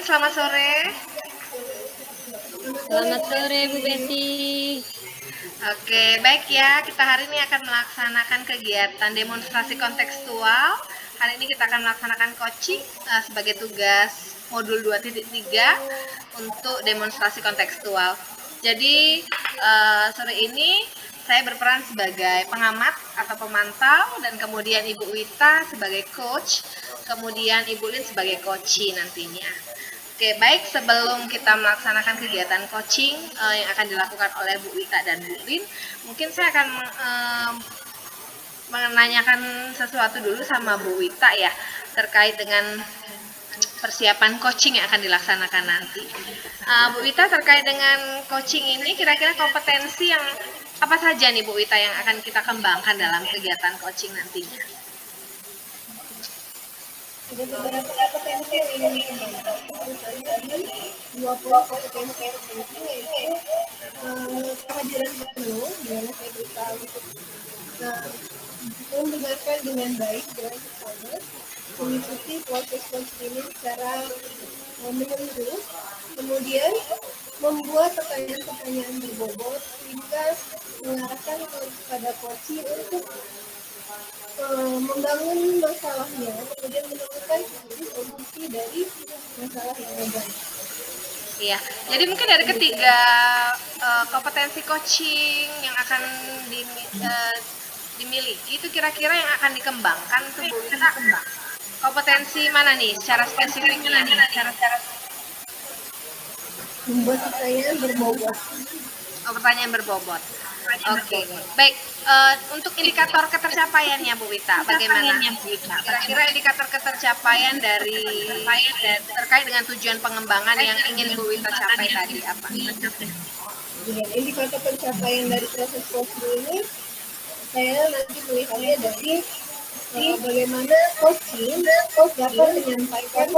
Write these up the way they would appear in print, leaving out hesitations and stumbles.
selamat sore. Selamat sore Bu Betty. Oke, baik ya. Kita hari ini akan melaksanakan kegiatan demonstrasi kontekstual. Hari ini kita akan melaksanakan coaching sebagai tugas modul 2.3 untuk demonstrasi kontekstual. Jadi sore ini saya berperan sebagai pengamat atau pemantau, dan kemudian Ibu Wita sebagai coach, kemudian Ibu Lin sebagai coachee nantinya. Oke, baik, sebelum kita melaksanakan kegiatan coaching yang akan dilakukan oleh Bu Wita dan Bu Lin, mungkin saya akan menanyakan sesuatu dulu sama Bu Wita ya, terkait dengan persiapan coaching yang akan dilaksanakan nanti. Bu Wita, terkait dengan coaching ini, kira-kira kompetensi yang apa saja nih Bu Wita yang akan kita kembangkan dalam kegiatan coaching nantinya? Ada beberapa kompetensi yang ingin dikembangkan. Misalnya 20 kompetensi yang penting, yaitu kehadiran penuh, dimana saya berusaha untuk mendengarkan dengan baik dengan sesama, mengikuti proses coaching ini secara menyeluruh, kemudian membuat pertanyaan-pertanyaan berbobot sehingga mengarahkan kepada coaching untuk membangun masalahnya, kemudian menemukan solusi dari masalah yang ada. Iya, jadi mungkin dari ketiga kompetensi coaching yang akan dimiliki itu kira-kira yang akan dikembangkan tuh Bu Wita, kompetensi mana nih secara spesifiknya nih? Membuat pertanyaan berbobot. Pertanyaan berbobot. Oke, baik. Untuk indikator ketercapaiannya Bu Wita, bagaimana? Kira-kira indikator ketercapaian terkait dengan tujuan pengembangan yang ingin Bu Wita capai tadi apa? Ya, indikator pencapaian dari proses coaching ini saya nanti melihatnya dari bagaimana coaching dapat menyampaikan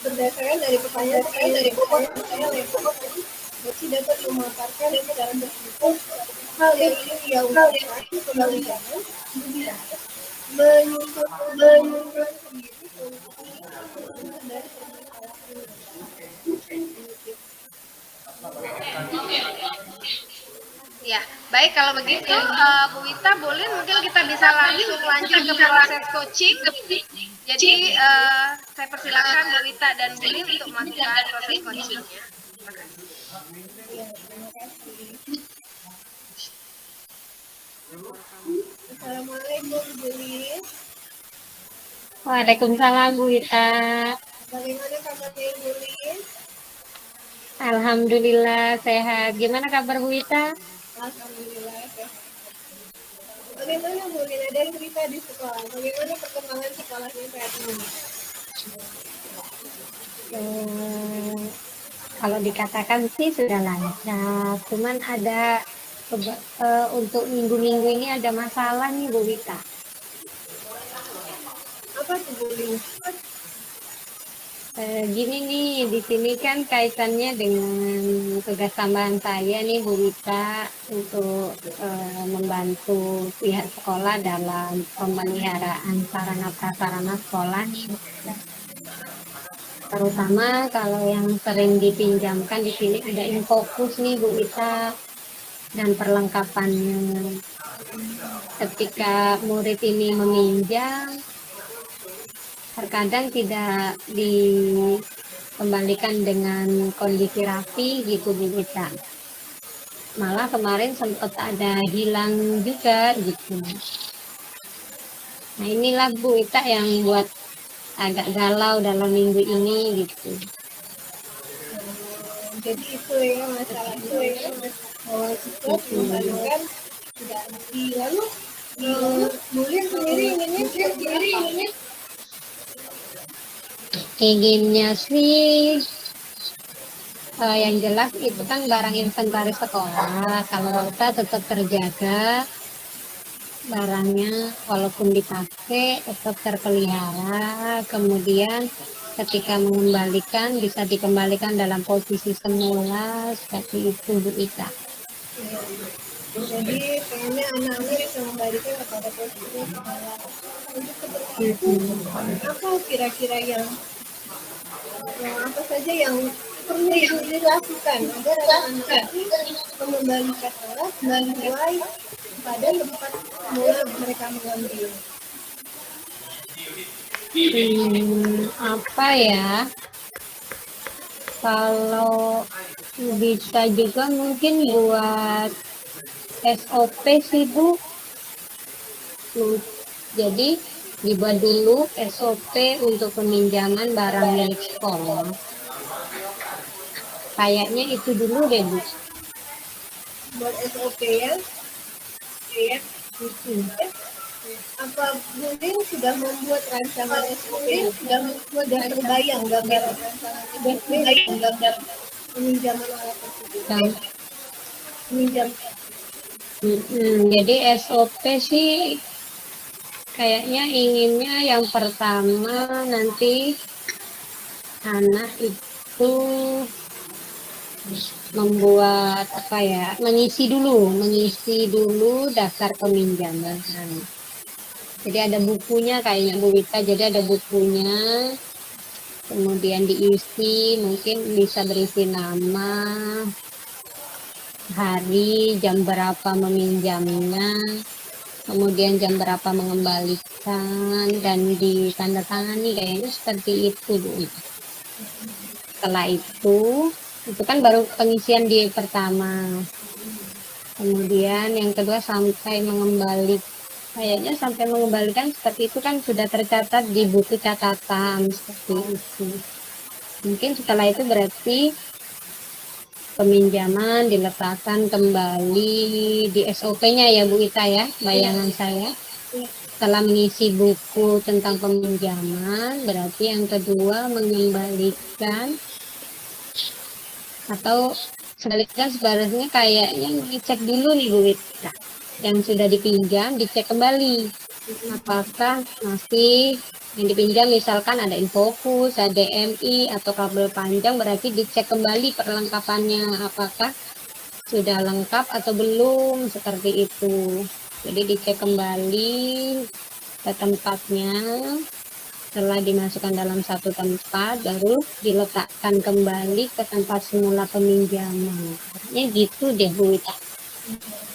berdasarkan dari pertanyaan dari bobot saya level. Coaching dapat memaparkan secara terstruktur hal yang ingin dia usahakan, kemudian menyusun sendiri solusi dari Ya, baik, kalau begitu Bu Wita, boleh mungkin kita bisa langsung lanjut ke proses coaching. Jadi saya persilakan Bu Wita dan Bu Lin untuk melakukan proses coachingnya. Terima kasih. Assalamualaikum Bu Lin. Waalaikumsalam Bu Wita. Bagaimana kabarnya Bu Lin? Alhamdulillah sehat. Gimana kabar Bu Wita? Alhamdulillah sehat. Bagaimana Bu Lin, ada yang cerita di sekolah? Bagaimana perkembangan sekolahnya saat ini? Kalau dikatakan sih sudah lancar, cuman ada untuk minggu-minggu ini ada masalah nih Bu Wita. Apa tuh Bu Lin? Gini nih, di sini kan kaitannya dengan tugas tambahan saya nih Bu Wita untuk membantu pihak sekolah dalam pemeliharaan sarana prasarana sekolah nih. Terutama kalau yang sering dipinjamkan di sini ada Infocus nih Bu Wita dan perlengkapannya. Ketika murid ini meminjam, terkadang tidak dikembalikan dengan kondisi rapi gitu Bu Wita. Malah kemarin sempat ada hilang juga gitu. Nah inilah Bu Wita yang buat agak galau dalam minggu ini gitu. Jadi itu ya masalahnya, bahwa siswa mengembalikan tidak rapi. Lalu Bu Lin sendiri Inginnya sih yang jelas itu kan barang inventaris sekolah, kalau kita tetap terjaga barangnya, walaupun dipakai tetap terpelihara, kemudian ketika mengembalikan bisa dikembalikan dalam posisi semula seperti itu Bu Ita. Jadi pengennya anak-anak bisa membalikan kepada posisi semula. Untuk seperti itu, apa kira-kira yang Apa saja yang perlu dilakukan agar anak-anak itu mengembalikan alat sesuai pada tempat semula mereka mengambil. Apa ya? Kalau bisa juga mungkin buat SOP sih Bu. Jadi dibuat dulu SOP untuk peminjaman barang milik sekolah. Kayaknya itu dulu deh Bu. Buat SOP ya. Apa Budin sudah membuat rancangan SOP? Sudah terbayang gambaran rancangan SOP peminjaman alat tersebut? Peminjam. Jadi SOP sih kayaknya inginnya yang pertama nanti anak itu membuat apa ya, mengisi dulu daftar peminjaman. Jadi ada bukunya kayaknya Bu Wita, jadi ada bukunya, kemudian diisi, mungkin bisa berisi nama, hari, jam berapa meminjamnya, kemudian jam berapa mengembalikan, dan ditandatangani, kayaknya seperti itu Bu. Setelah itu kan baru pengisian di pertama, kemudian yang kedua sampai mengembalikan, kayaknya sampai mengembalikan seperti itu kan sudah tercatat di buku catatan seperti itu. Mungkin setelah itu berarti peminjaman diletakkan kembali di SOP-nya ya Bu Ita ya, bayangan saya. Setelah mengisi buku tentang peminjaman, berarti yang kedua mengembalikan, atau sebaliknya kayaknya dicek dulu nih Bu Wita, yang sudah dipinjam dicek kembali apakah masih yang dipinjam, misalkan ada infocus, ada DMI atau kabel panjang, berarti dicek kembali perlengkapannya apakah sudah lengkap atau belum, seperti itu. Jadi dicek kembali ke tempatnya. Setelah dimasukkan dalam satu tempat, baru diletakkan kembali ke tempat semula peminjaman. Artinya gitu deh Bu Wita,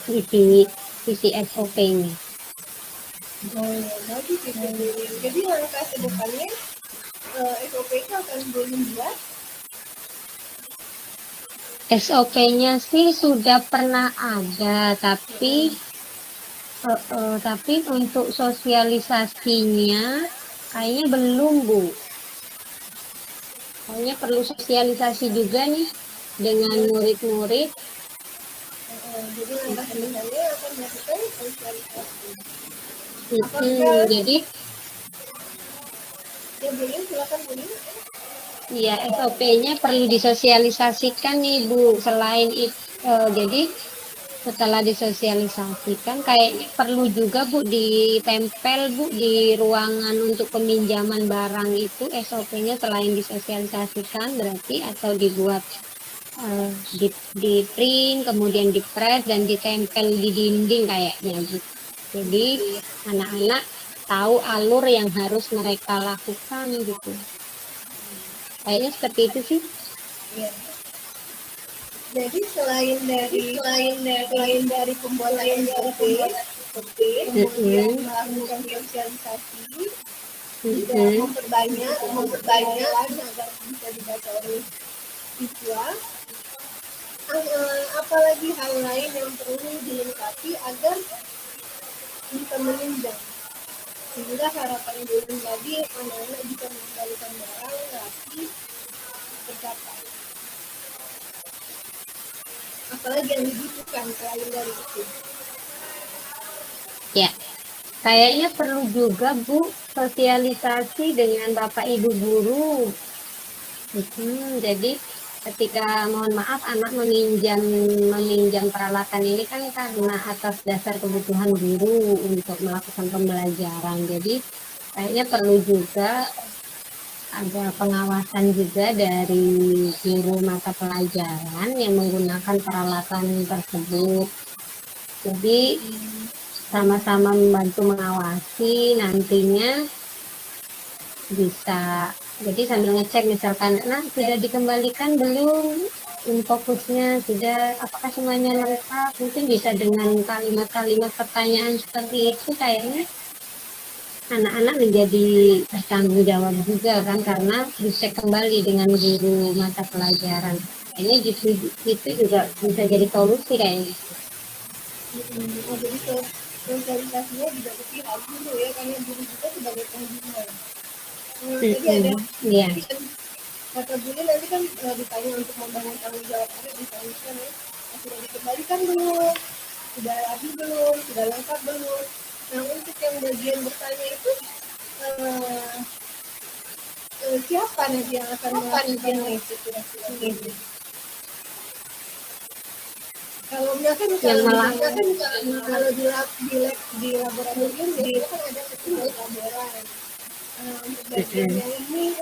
isi SOP-nya. Bagus itu. Jadi langkah ke depannya SOP itu akan dibuat. SOP-nya sih sudah pernah ada, tapi untuk sosialisasinya kayaknya belum Bu. Kayaknya perlu sosialisasi juga nih dengan murid-murid. Jadi langkah selanjutnya akan melakukan sosialisasi. Jadi ya boleh, silakan boleh. ya SOP-nya perlu disosialisasikan nih Bu. Selain itu, jadi setelah disosialisasikan kayaknya perlu juga Bu ditempel Bu di ruangan untuk peminjaman barang itu SOP-nya, selain disosialisasikan berarti, atau dibuat di print, kemudian di press dan ditempel di dinding kayaknya Bu. Jadi anak-anak tahu alur yang harus mereka lakukan gitu. Kayaknya seperti itu sih. Ya. Jadi selain dari pembuatan SOP, kemudian melakukan sosialisasi, juga memperbanyak agar bisa dibaca oleh siswa. Apalagi hal lain yang perlu dilengkapi agar bisa meninjau. Sehingga harapan Budin tadi anak-anak bisa mengembalikan barang rapi tercapai. Apalagi yang dibutuhkan selain dari itu. Ya, kayaknya perlu juga Bu sosialisasi dengan Bapak Ibu guru. Jadi ketika mohon maaf anak meminjam peralatan ini kan karena atas dasar kebutuhan guru untuk melakukan pembelajaran. Jadi kayaknya perlu juga ada pengawasan juga dari guru mata pelajaran yang menggunakan peralatan tersebut. Jadi sama-sama membantu mengawasi, nantinya bisa Jadi sambil ngecek misalkan, nah sudah dikembalikan belum? Fokusnya sudah, apakah semuanya lengkap? Mungkin bisa dengan kalimat-kalimat pertanyaan seperti itu kayaknya anak-anak menjadi bertanggung jawab juga kan karena dicek kembali dengan guru mata pelajaran. Ini gitu itu juga bisa jadi solusi kayaknya. Oh, jadi sosialisasinya juga ke pihak guru ya, karena guru juga sebagai pengguna. Tadi ada Iya. kata Budi nanti kan ditanya untuk membangun tanggung jawab anak misalkan ya, sudah dikembalikan belum, sudah habis belum, sudah lengkap belum. Nah untuk yang bagian bertanya itu siapa nanti yang akan melakukan itu kira-kira? Kalau misalkan kalau di laboratorium biasanya kan ada ketua laboran. Untuk bagian yang ini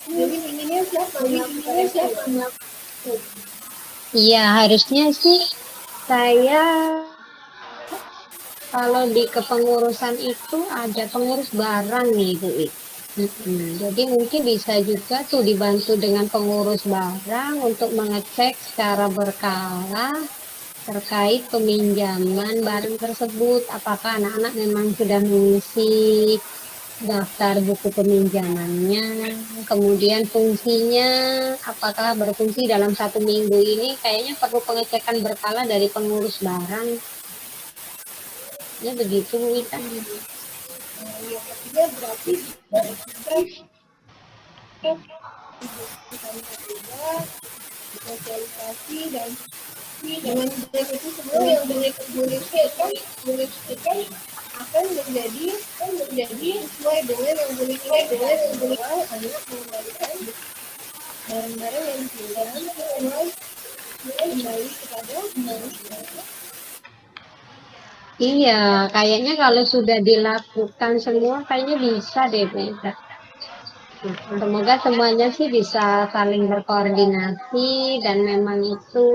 jadi ininya siapa melakukan? Iya, harusnya sih saya kalau di kepengurusan itu ada pengurus barang nih Bu. Jadi mungkin bisa juga tuh dibantu dengan pengurus barang untuk mengecek secara berkala terkait peminjaman barang tersebut. Apakah anak-anak memang sudah mengisi daftar buku peminjamannya, kemudian fungsinya apakah berfungsi dalam 1 minggu ini, kayaknya perlu pengecekan berkala dari pengurus barang. Ya begitu Bu Wita. Ya artinya berarti sosialisasi dan dengan itu semua yang boleh akan menjadi sesuai dengan yang boleh anak mengembalikan barang-barang yang dipinjam kembali kepada Iya, kayaknya kalau sudah dilakukan semua kayaknya bisa deh Bu Wita. Semoga semuanya sih bisa saling berkoordinasi dan memang itu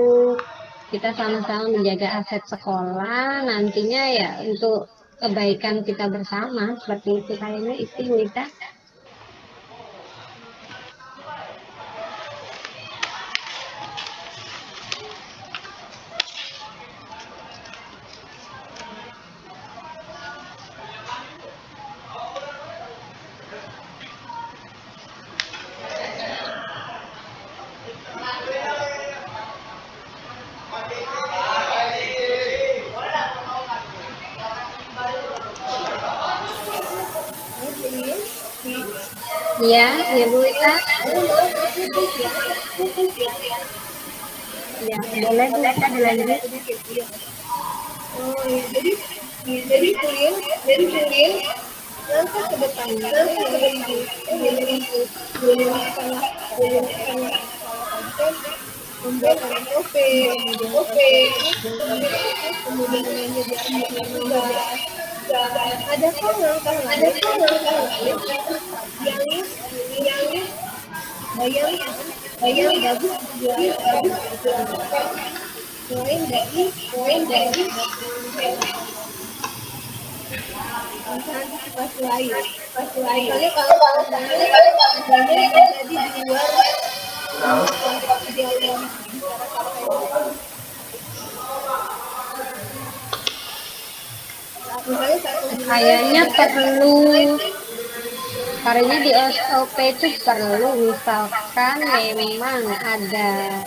kita sama-sama menjaga aset sekolah nantinya ya untuk kebaikan kita bersama seperti itu kayaknya itu Wita. Iya, ya Bu Wita. Ya, boleh Bu Wita dilanjut. Oh ya, jadi kuliah langkah ke depannya yang akan membuat OP, kemudian menyediakan tugas. Adakah langkah lain yang bagus selain dari antisipasi lain. Misalnya kalau banyak yang terjadi di luar konteks ideal Kayaknya perlu karena di SOP itu perlu misalkan memang ada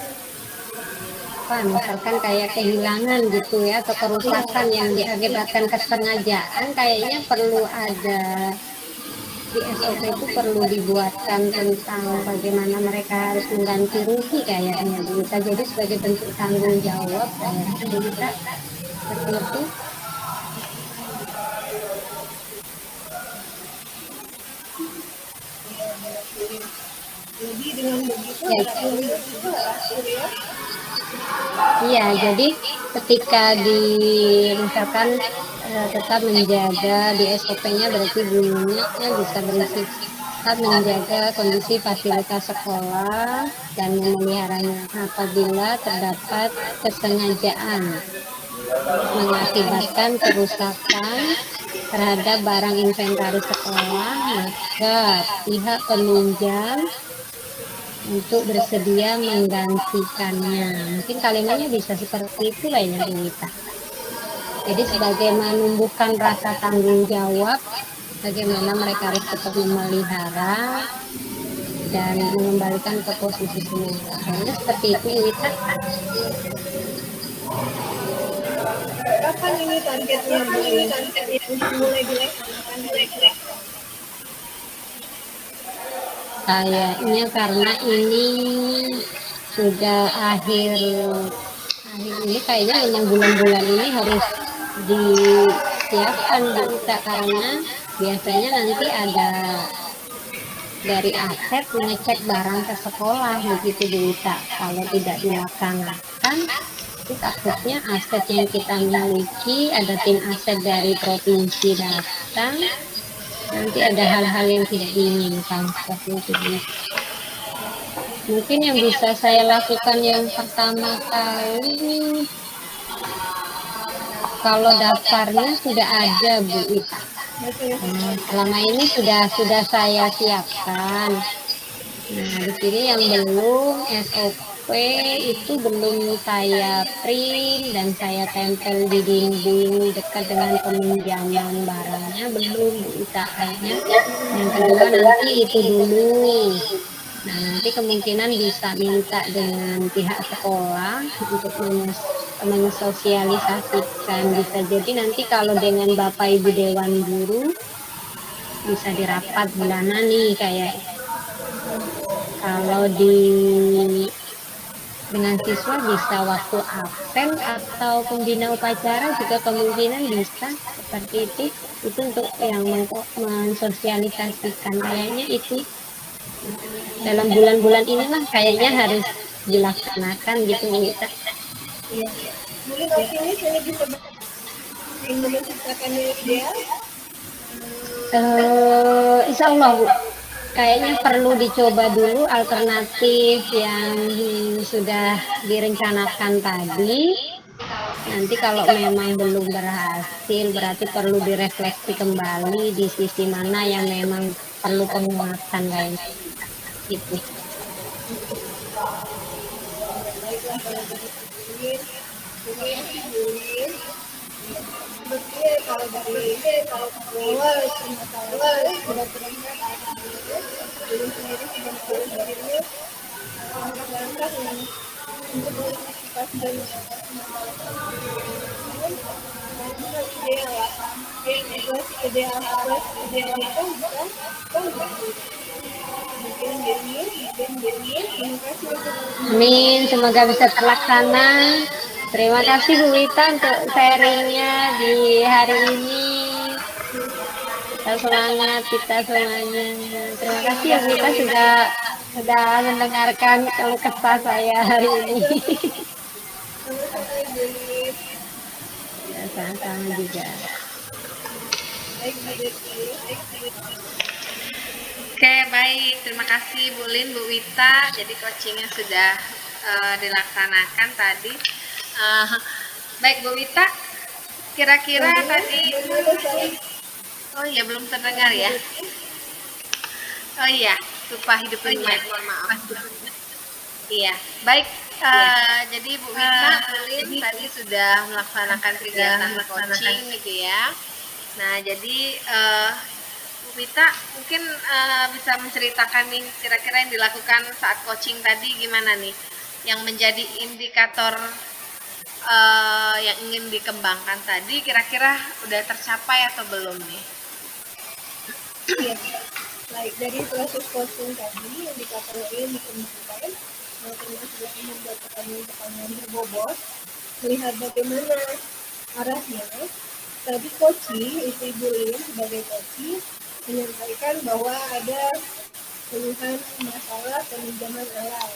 misalkan kayak kehilangan gitu ya atau kerusakan yang diakibatkan kesengajaan, kayaknya perlu ada di SOP itu perlu dibuatkan tentang bagaimana mereka harus mengganti rugi kayaknya bisa jadi sebagai bentuk tanggung jawab kayaknya bisa seperti itu. Jadi dengan begitu ya. Iya, jadi ketika misalkan tetap menjaga di SOP-nya berarti bunyinya bisa berisi tetap menjaga kondisi fasilitas sekolah dan memeliharanya apabila terdapat kesengajaan mengakibatkan kerusakan terhadap barang inventaris sekolah, maka pihak peminjam untuk bersedia menggantikannya. Mungkin kalimatnya bisa seperti itu kayaknya Bu Wita. Jadi sebagai menumbuhkan rasa tanggung jawab, bagaimana mereka harus tetap memelihara dan mengembalikan ke posisi semula. Kayaknya seperti itu Bu Wita. Kapan ini targetnya Bu? Untuk mulai dilaksanakan kira-kira? Kayaknya karena ini sudah akhir ini, kayaknya memang bulan-bulan ini harus disiapkan Bu Wita, karena biasanya nanti ada dari aset mengecek barang ke sekolah begitu Bu Wita. Kalau tidak dilaksanakan, itu takutnya aset yang kita miliki, ada tim aset dari provinsi datang, nanti ada hal-hal yang tidak diinginkan seperti itu Bu. Mungkin yang bisa saya lakukan yang pertama kali, kalau daftarnya sudah ada Bu Wita. Selama ini sudah saya siapkan. Nah, di sini yang belum SOP itu belum saya print dan saya tempel di dinding dekat dengan peminjaman barangnya, belum Bu Wita kayaknya. Yang kedua nanti itu dulu. Nah, nanti kemungkinan bisa minta dengan pihak sekolah untuk mensosialisasikan. Bisa jadi nanti kalau dengan Bapak Ibu Dewan Guru bisa dirapat bulanan nih, kayak kalau dengan siswa bisa waktu absen atau pembina upacara juga kemungkinan bisa seperti itu untuk yang mensosialisasikan. Kayaknya itu dalam bulan-bulan inilah kayaknya harus dilaksanakan gitu kita. Iya. Mungkin optimis ini bisa menciptakan yang ideal. Insya Allah Bu, kayaknya perlu dicoba dulu alternatif yang sudah direncanakan tadi. Nanti kalau memang belum berhasil, berarti perlu direfleksi kembali di sisi mana yang memang perlu penguatan kayaknya gitu. Baiklah kalau begitu. Sebetulnya kalau dari awal masalah sudah terlihat belum sendiri sudah melakukannya langkah-langkah yang untuk mengantisipasi dan ideal lah. Ideal itu bisa Amin, semoga bisa terlaksana. Terima kasih Bu Wita untuk sharingnya di hari ini. Kita semangat, kita semuanya. Terima kasih ya Bu Wita sudah mendengarkan kalau kesah saya hari ini. Ya, sama-sama juga. Oke, baik. Terima kasih Bu Lin, Bu Wita. Jadi coachingnya sudah dilaksanakan tadi. Baik Bu Wita, kira-kira tadi, oh iya belum terdengar ya. Oh iya, lupa hidupin mic, mohon maaf. Iya, baik. Jadi Bu Wita, Bu Lin tadi sudah melaksanakan kegiatan coaching gitu ya. Nah, jadi Bu Wita mungkin bisa menceritakan nih kira-kira yang dilakukan saat coaching tadi gimana nih, yang menjadi indikator yang ingin dikembangkan tadi kira-kira udah tercapai atau belum nih? Iya. Baik, dari proses coaching tadi indikator yang dikembangkan termasuk membuat pertanyaan berbobot, melihat bagaimana arahnya. Tadi coaching, itu Ibu Lin sebagai coaching menyampaikan bahwa ada keluhan masalah peminjaman alat.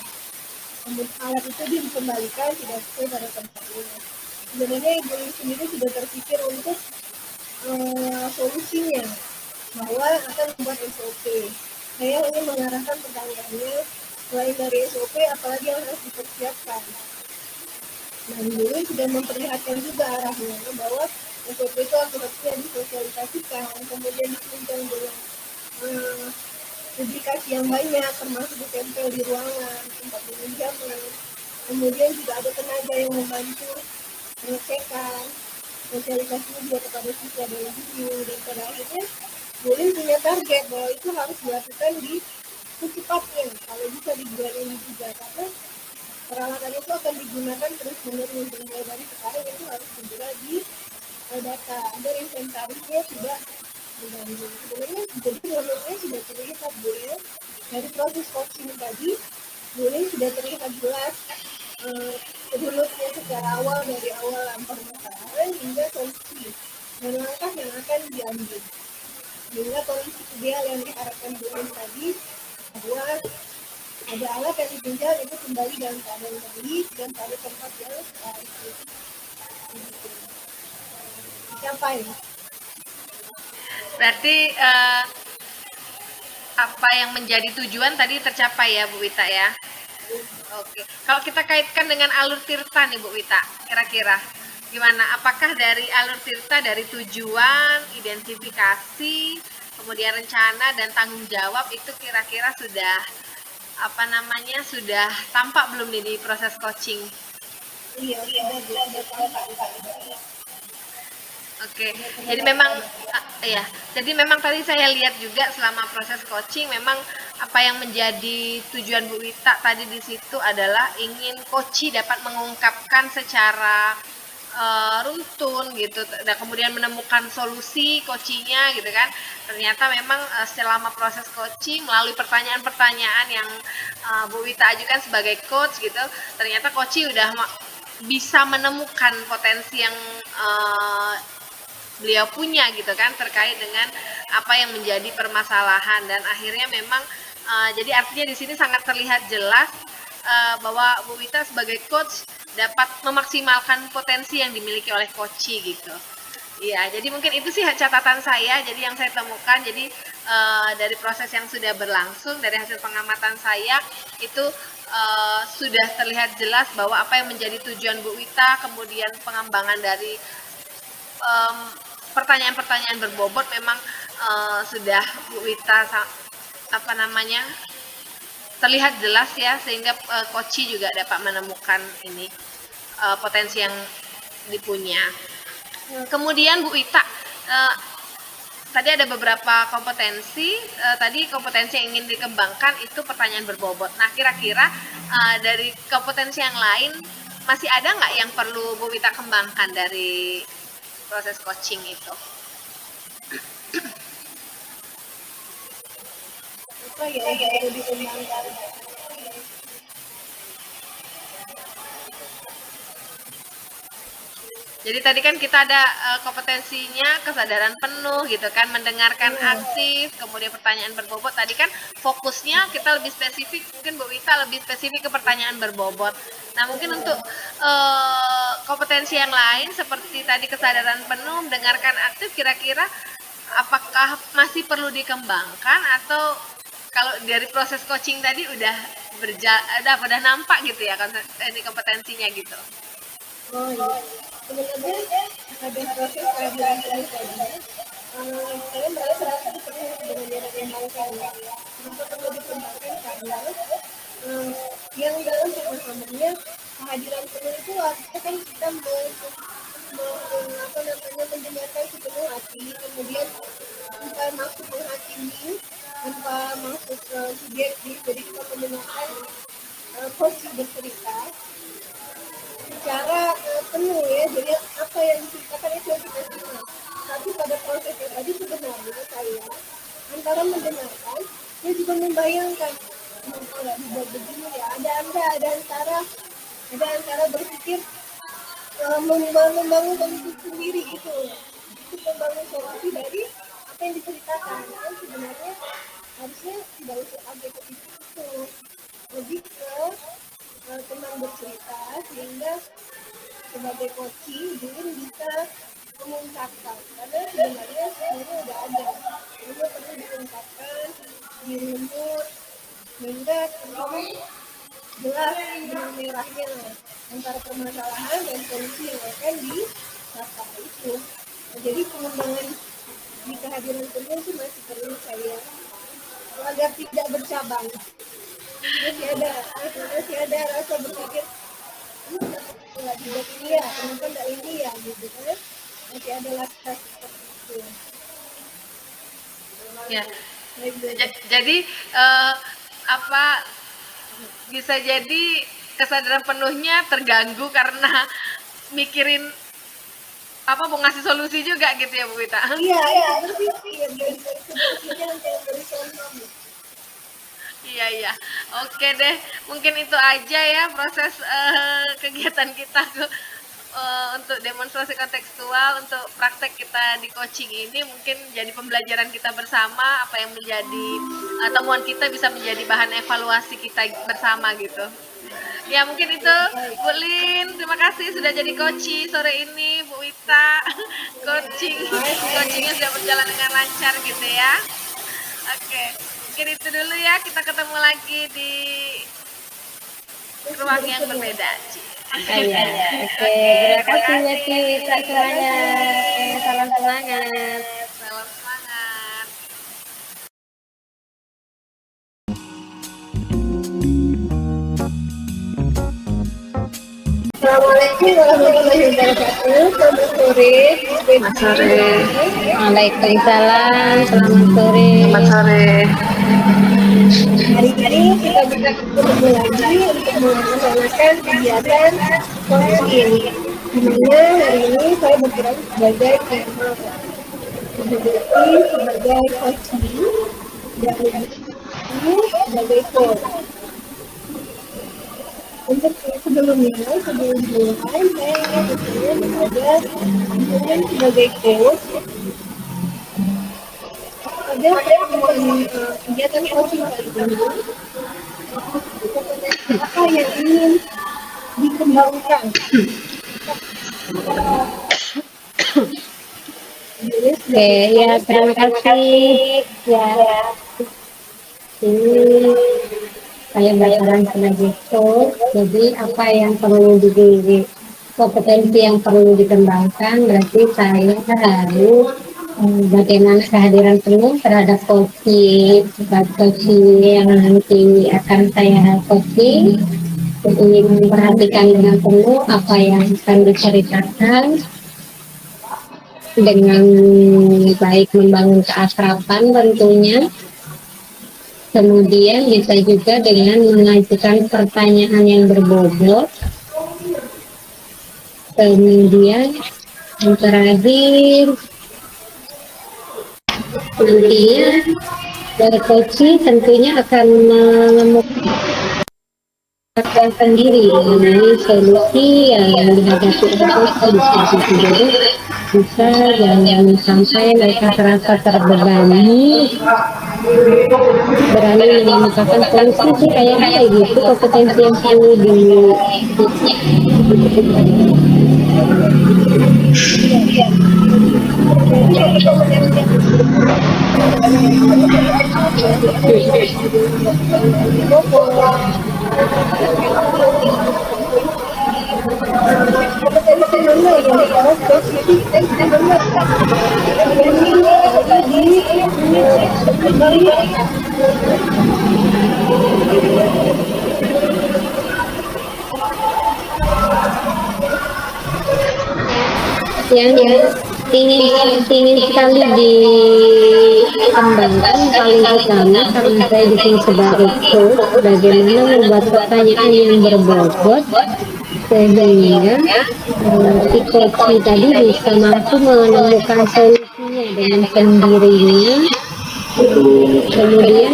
Alat itu dikembalikan tidak sesuai pada tempatnya. Sebenarnya Ibu Lin sendiri sudah terpikir untuk solusinya, bahwa akan membuat SOP. Saya hanya mengarahkan pertanyaannya, selain dari SOP, apalagi yang harus dipersiapkan. Nah, Ibu Lin sudah memperlihatkan juga arahnya, bahwa SOP itu harusnya disosialisasikan, kemudian ditunjang dengan publikasi yang banyak, termasuk ditempel di ruangan, tempat peminjaman. Kemudian juga ada tenaga yang membantu pengecekan, sosialisasinya juga kepada siswa dan guru, dan pada akhirnya boleh punya target bahwa itu harus dilakukan di secepatnya, kalau bisa di bulan ini juga, karena peralatan itu akan digunakan terus menerus, dan mulai dari sekarang itu harus segera di data agar inventarisnya sudah mengganggu. Sebenarnya jadi menurutnya sudah terlihat boleh dari proses coaching tadi, boleh sudah terlihat jelas runutnya secara awal, dari awal permasalahan hingga solusi dan langkah yang akan diambil, hingga kondisi ideal yang diharapkan bulan tadi bahwa ada alat yang ditinjau itu kembali dalam keadaan baik dan pada tempat yang dicapai. Berarti apa yang menjadi tujuan tadi tercapai ya Bu Wita ya. Oke, kalau kita kaitkan dengan alur tirta nih Bu Wita, kira-kira gimana? Apakah dari alur tirta, dari tujuan, identifikasi, kemudian rencana dan tanggung jawab itu kira-kira sudah sudah tampak belum nih di proses coaching? Iya, sudah tampak. Oke, jadi memang ya, jadi memang tadi saya lihat juga selama proses coaching memang apa yang menjadi tujuan Bu Wita tadi di situ adalah ingin coach dapat mengungkapkan secara runtun gitu, dan kemudian menemukan solusi coachingnya gitu kan. Ternyata memang selama proses coaching melalui pertanyaan-pertanyaan yang Bu Wita ajukan sebagai coach gitu, ternyata coach udah bisa menemukan potensi yang beliau punya gitu kan terkait dengan apa yang menjadi permasalahan, dan akhirnya memang jadi artinya di sini sangat terlihat jelas bahwa Bu Wita sebagai coach dapat memaksimalkan potensi yang dimiliki oleh coach gitu. Iya, jadi mungkin itu sih catatan saya. Jadi yang saya temukan, jadi dari proses yang sudah berlangsung, dari hasil pengamatan saya itu sudah terlihat jelas bahwa apa yang menjadi tujuan Bu Wita, kemudian pengembangan dari pertanyaan-pertanyaan berbobot memang sudah Bu Wita terlihat jelas ya, sehingga coach juga dapat menemukan ini potensi yang dipunya. Kemudian Bu Wita tadi ada beberapa kompetensi, tadi kompetensi yang ingin dikembangkan itu pertanyaan berbobot. Nah, kira-kira dari kompetensi yang lain masih ada nggak yang perlu Bu Wita kembangkan dari proses coaching itu? Apa ya yang perlu dikembangkan? Jadi tadi kan kita ada kompetensinya kesadaran penuh gitu kan, mendengarkan aktif, kemudian pertanyaan berbobot. Tadi kan fokusnya kita lebih spesifik, mungkin Bu Wita lebih spesifik ke pertanyaan berbobot. Nah, mungkin untuk kompetensi yang lain seperti tadi kesadaran penuh, mendengarkan aktif, kira-kira apakah masih perlu dikembangkan, atau kalau dari proses coaching tadi udah nampak gitu ya ini kompetensinya gitu? Oh iya, sebenarnya ada proses kehadiran ini tadi. Saya merasa seperti sebenarnya dikembangkan ya. Kenapa perlu dikembangkan? Karena yang dalam pemahamannya kehadiran penuh itu artinya kan kita mendengarkan sepenuh hati, kemudian tanpa maksud menghakimi, tanpa maksud subjektif. Jadi kita mendengarkan coach bercerita secara penuh ya, jadi apa yang diceritakan itu yang kita simak. Tapi pada prosesnya tadi sebenarnya saya antara mendengarkan, dia juga membayangkan kenapa nggak dibuat begini ya. Ada antara berpikir membangun bentuk sendiri gitu, itu membangun solusi dari apa yang diceritakan. Kan sebenarnya harusnya tidak usah sampai ke situ, lebih ke teman bercerita, sehingga sebagai coaching Jun bisa mengungkapkan, karena sebenarnya udah ada, hanya perlu diungkapkan, dirunut, sehingga jelas benang merahnya antara permasalahan dan solusi yang akan dicapai itu. Jadi pengembangan di kehadiran penuh itu masih perlu saya agar tidak bercabang. Masih ada rasa berpikir nggak tidak ini ya, kenapa nggak ini ya gitu kan? Masih ada rasa seperti itu. Ya. Saya belajar. Jadi apa bisa jadi kesadaran penuhnya terganggu karena mikirin apa mau ngasih solusi juga gitu ya Bu Wita. Iya, tapi ya dari sepertinya nanti yang dari contoh. Iya. Oke deh, mungkin itu aja ya proses kegiatan kita untuk demonstrasi kontekstual, untuk praktek kita di coaching ini mungkin jadi pembelajaran kita bersama, apa yang menjadi temuan kita bisa menjadi bahan evaluasi kita bersama gitu. Ya mungkin itu Bu Lin, terima kasih sudah jadi coaching sore ini. Bu Wita, coachingnya sudah berjalan dengan lancar gitu ya. Oke, mungkin itu dulu ya, kita ketemu lagi di ruang yang berbeda. Iya. Oke, terima kasih Betty, Wita semuanya. Salam semangat. Salam semangat. Assalamualaikum warahmatullahi wabarakatuh. Selamat sore. Selamat sore. Waalaikumsalam. Selamat sore. Selamat sore. Hari ini kita bertemu lagi untuk melaksanakan kegiatan coaching. Di mana hari ini saya berperan sebagai trainer, sebagai coaching, dan sebagai coach. Untuk sebelum mulai, saya bertanya kepada kemudian sebagai coach. Ada kegiatan coaching kali ini, apa yang ingin dikembangkan? Oke, ya terima kasih. Ya, ini saya belajar sebagai coach. Jadi apa yang perlu kompetensi yang perlu dikembangkan, berarti saya harus bagaimana kehadiran penuh terhadap coaching yang nanti akan saya coaching. Jadi memperhatikan dengan penuh apa yang akan diceritakan, dengan baik membangun keakraban tentunya. Kemudian bisa juga dengan mengajukan pertanyaan yang berbobot. Kemudian yang terakhir, nantinya dari coaching tentunya akan menemukan sendiri mengenai solusi yang dihadapi oleh coaching. Jadi bisa jangan sampai mereka terasa terbebani, berani menemukan solusi sih kayak gitu. Kompetensi yang perlu yang ingin sekali dikembangkan paling utama karena saya di sini sebagai coach, bagaimana membuat pertanyaan yang berbobot sehingga si coach tadi bisa mampu menemukan solusinya dengan sendirinya. Kemudian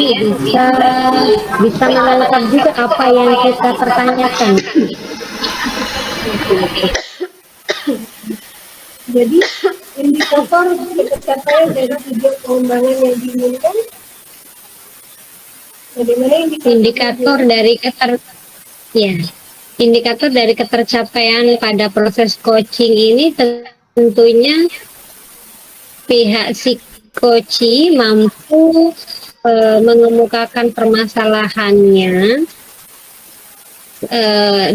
bisa menangkap juga apa yang kita pertanyakan. Jadi indikator tercapaian dari tujuan pengembangan yang diinginkan, bagaimana indikator dari ketercapaian pada proses coaching ini tentunya pihak si coach mampu mengemukakan permasalahannya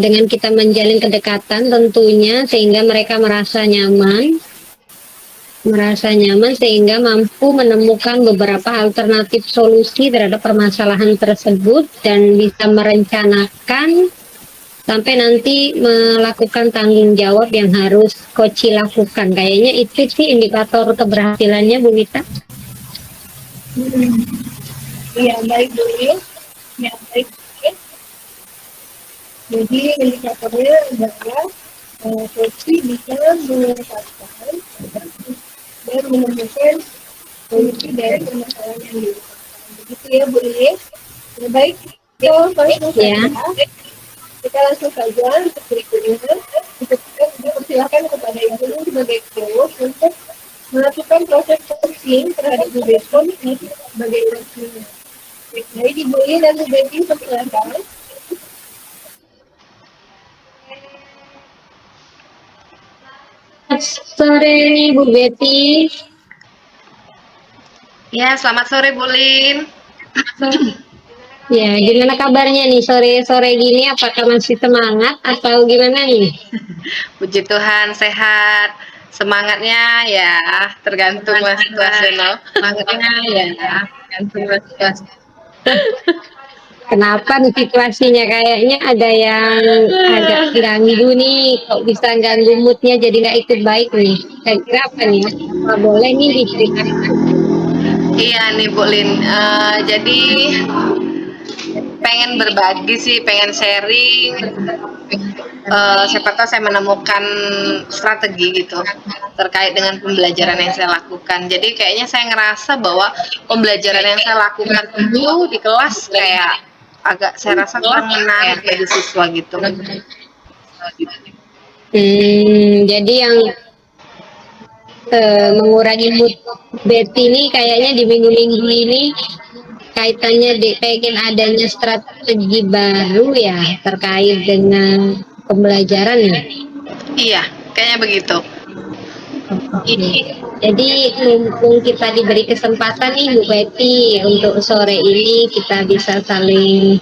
dengan kita menjalin kedekatan tentunya, sehingga mereka merasa nyaman merasa nyaman sehingga mampu menemukan beberapa alternatif solusi terhadap permasalahan tersebut dan bisa merencanakan sampai nanti melakukan tanggung jawab yang harus coach lakukan. Kayaknya itu sih indikator keberhasilannya, Bu Mita. Iya, baik Bu Lin. Ya, baik. Jadi indikatornya adalah coach bisa menetapkan dan menemukan solusi dari permasalahan yang dilakukan. Begitu ya Bu Lin. Ya, baik. Ya. Kita langsung saja untuk berikutnya. Untuk kita persilahkan kepada Ibu sebagai coach untuk melakukan proses coaching terhadap Bu Betty sebagai coaching. Jadi Ibu Lin dan Bu Betty persilahkan. Sore nih Bu Betty. Ya, selamat sore Bu Lin. Ya, gimana kabarnya nih sore-sore gini? Apakah masih semangat atau gimana nih? Puji Tuhan sehat. Semangatnya ya tergantung lah situasional. Semangatnya ya, tergantung situasi. Kenapa nih situasinya kayaknya ada yang agak ganggu nih, kok bisa ganggu moodnya jadi nggak ikut baik nih. Kira-kira apa nih? Apa boleh nih diceritakan? Iya nih Bu Lin. Jadi pengen berbagi sih, pengen sharing. Siapa tahu saya menemukan strategi gitu terkait dengan pembelajaran yang saya lakukan. Jadi kayaknya saya ngerasa bahwa pembelajaran yang saya lakukan itu di kelas kayak agak saya rasa kurang menarik bagi siswa gitu. Jadi yang mengurangi mood Betty ini kayaknya di minggu-minggu ini kaitannya pengen adanya strategi baru ya terkait dengan pembelajaran ya. Iya, kayaknya begitu. Jadi mumpung kita diberi kesempatan nih Bu Betty untuk sore ini kita bisa saling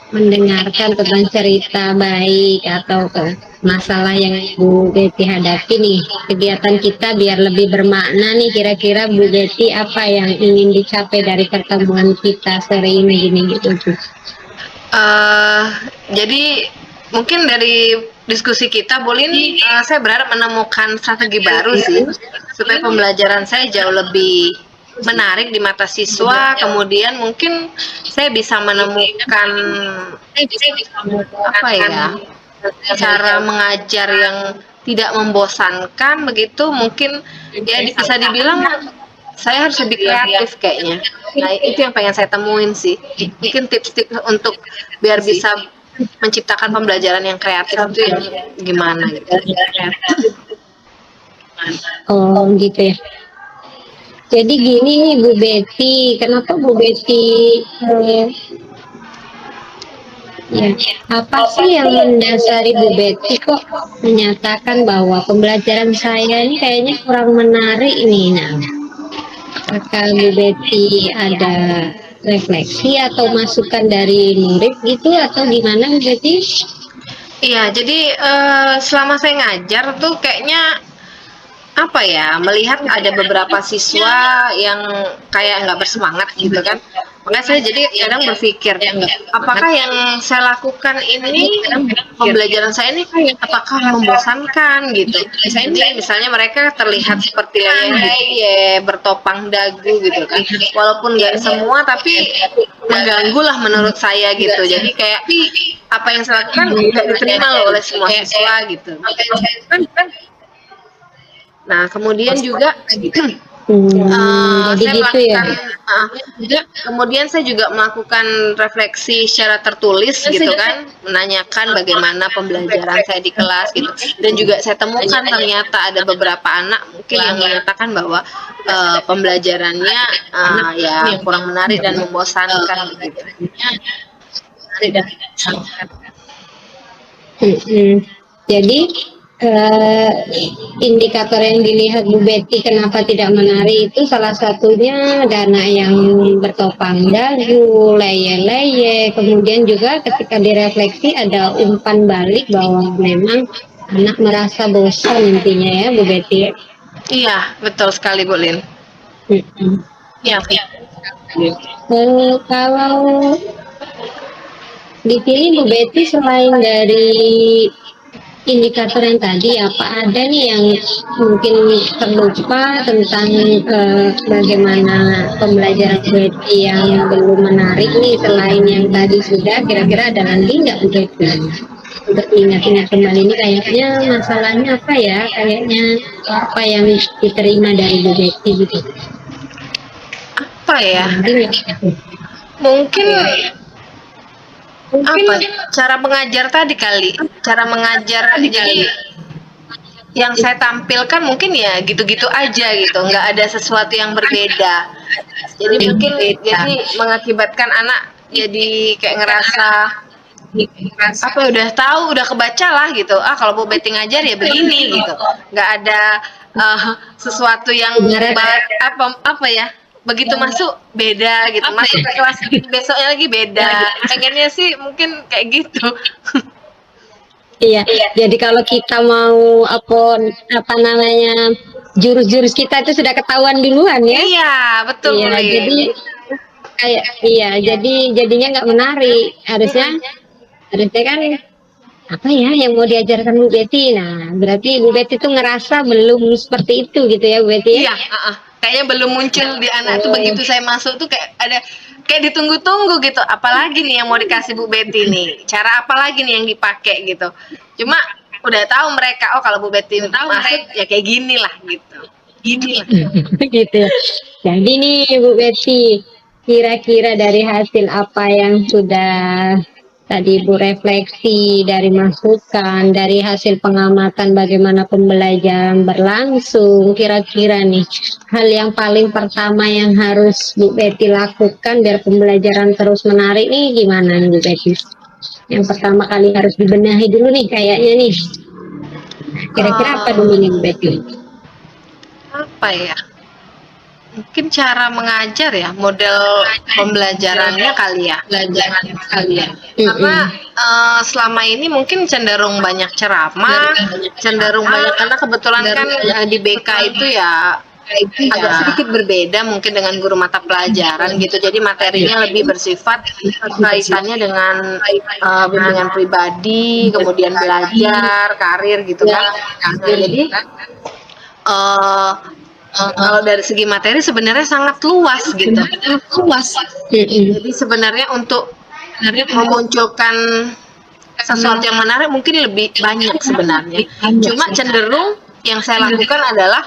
mendengarkan tentang cerita baik atau masalah yang Bu Betty hadapi nih. Kegiatan kita biar lebih bermakna nih, kira-kira Bu Betty apa yang ingin dicapai dari pertemuan kita sore ini gini gitu. Jadi mungkin dari diskusi kita Bu Lin, saya berharap menemukan strategi baru sih supaya pembelajaran saya jauh lebih menarik di mata siswa. Kemudian mungkin saya bisa menemukan apa ya, cara mengajar yang tidak membosankan begitu. Mungkin ya bisa dibilang saya harus lebih kreatif kayaknya. Nah, itu yang pengen saya temuin sih. Mungkin tips-tips untuk biar bisa menciptakan pembelajaran yang kreatif itu yang gimana gitu. Oh gitu ya. Jadi gini nih Bu Betty, kenapa Bu Betty ya, apa sih yang mendasari Bu Betty kok menyatakan bahwa pembelajaran saya ini kayaknya kurang menarik nih? Nah, apakah Bu Betty ada refleksi atau masukan dari murid gitu atau gimana Bu Betty? Iya, jadi selama saya ngajar tuh kayaknya apa ya, melihat ada beberapa siswa yang kayak nggak bersemangat gitu kan. Makanya saya jadi kadang berpikir, apakah yang saya lakukan ini, pembelajaran saya ini apakah membosankan gitu. Misalnya mereka terlihat seperti leyeh, bertopang dagu gitu kan. Walaupun nggak semua, tapi mengganggu lah menurut saya gitu. Jadi kayak apa yang saya lakukan nggak diterima loh oleh semua siswa gitu. Nah, kemudian juga saya melakukan, kemudian saya juga melakukan refleksi secara tertulis gitu kan, menanyakan bagaimana pembelajaran saya di kelas gitu, dan juga saya temukan ternyata ada beberapa anak mungkin yang menyatakan bahwa pembelajarannya ya kurang menarik dan membosankan gitu. Jadi indikator yang dilihat Bu Betty kenapa tidak menarik itu salah satunya dana yang bertopang dagu, leyeh-leyeh, kemudian juga ketika direfleksi ada umpan balik bahwa memang anak merasa bosan intinya ya Bu Betty. Iya, betul sekali Bu Lin. Mm-mm. Iya. Kalau di sini Bu Betty selain dari indikator yang tadi, apa ada nih yang mungkin terlupa tentang bagaimana pembelajaran Bu Betty yang belum menarik nih, selain yang tadi sudah, kira-kira ada lagi nggak Bu Betty? Untuk ingat-ingat kembali ini kayaknya masalahnya apa ya, kayaknya apa yang diterima dari Bu Betty gitu. Apa ya? Mungkin apa? Cara mengajar tadi kali. Cara mengajar jadi yang saya tampilkan mungkin ya gitu-gitu aja gitu, nggak ada sesuatu yang berbeda. Jadi mungkin jadi mengakibatkan anak jadi kayak ngerasa apa ya, udah tahu, udah kebaca lah gitu. Ah kalau Bu Betty ngajar ya begini gitu. Nggak ada sesuatu yang apa ya. Begitu masuk beda gitu. Masuk ke kelas besoknya lagi beda. Pengennya sih mungkin kayak gitu. Iya, jadi kalau kita mau apa namanya jurus-jurus kita itu sudah ketahuan duluan ya. Iya, betul Iya, Bu Lin. jadi kayak jadi jadinya nggak menarik. Harusnya kan apa ya yang mau diajarkan Bu Betty. Nah, berarti Bu Betty tuh ngerasa belum seperti itu gitu ya Bu Betty ya. Iya, kayaknya belum muncul di anak tuh begitu saya masuk tuh kayak ada kayak ditunggu-tunggu gitu. Apalagi nih yang mau dikasih Bu Betty nih? Cara apa lagi nih yang dipakai gitu? Cuma udah tahu mereka, oh kalau Bu Betty masuk ya kayak gini lah gitu. Gini lah. Gitu ya. Jadi nih Bu Betty, kira-kira dari hasil apa yang sudah tadi Ibu refleksi, dari masukan, dari hasil pengamatan bagaimana pembelajaran berlangsung, kira-kira nih hal yang paling pertama yang harus Bu Betty lakukan biar pembelajaran terus menarik nih gimana nih Bu Betty? Yang pertama kali harus dibenahi dulu nih kayaknya nih. Kira-kira apa dulu nih Bu Betty? Apa ya? Mungkin cara mengajar ya, model pembelajarannya kali ya. Karena selama ini mungkin cenderung banyak ceramah, cenderung banyak karena kebetulan kan di BK itu ya agak sedikit berbeda mungkin dengan guru mata pelajaran gitu. Jadi materinya lebih bersifat kaitannya dengan bimbingan pribadi, kemudian belajar, karir gitu kan. Nah, jadi kalau dari segi materi sebenarnya sangat luas gitu. Jadi sebenarnya untuk memunculkan sesuatu yang menarik mungkin lebih banyak sebenarnya. Cuma cenderung yang saya lakukan adalah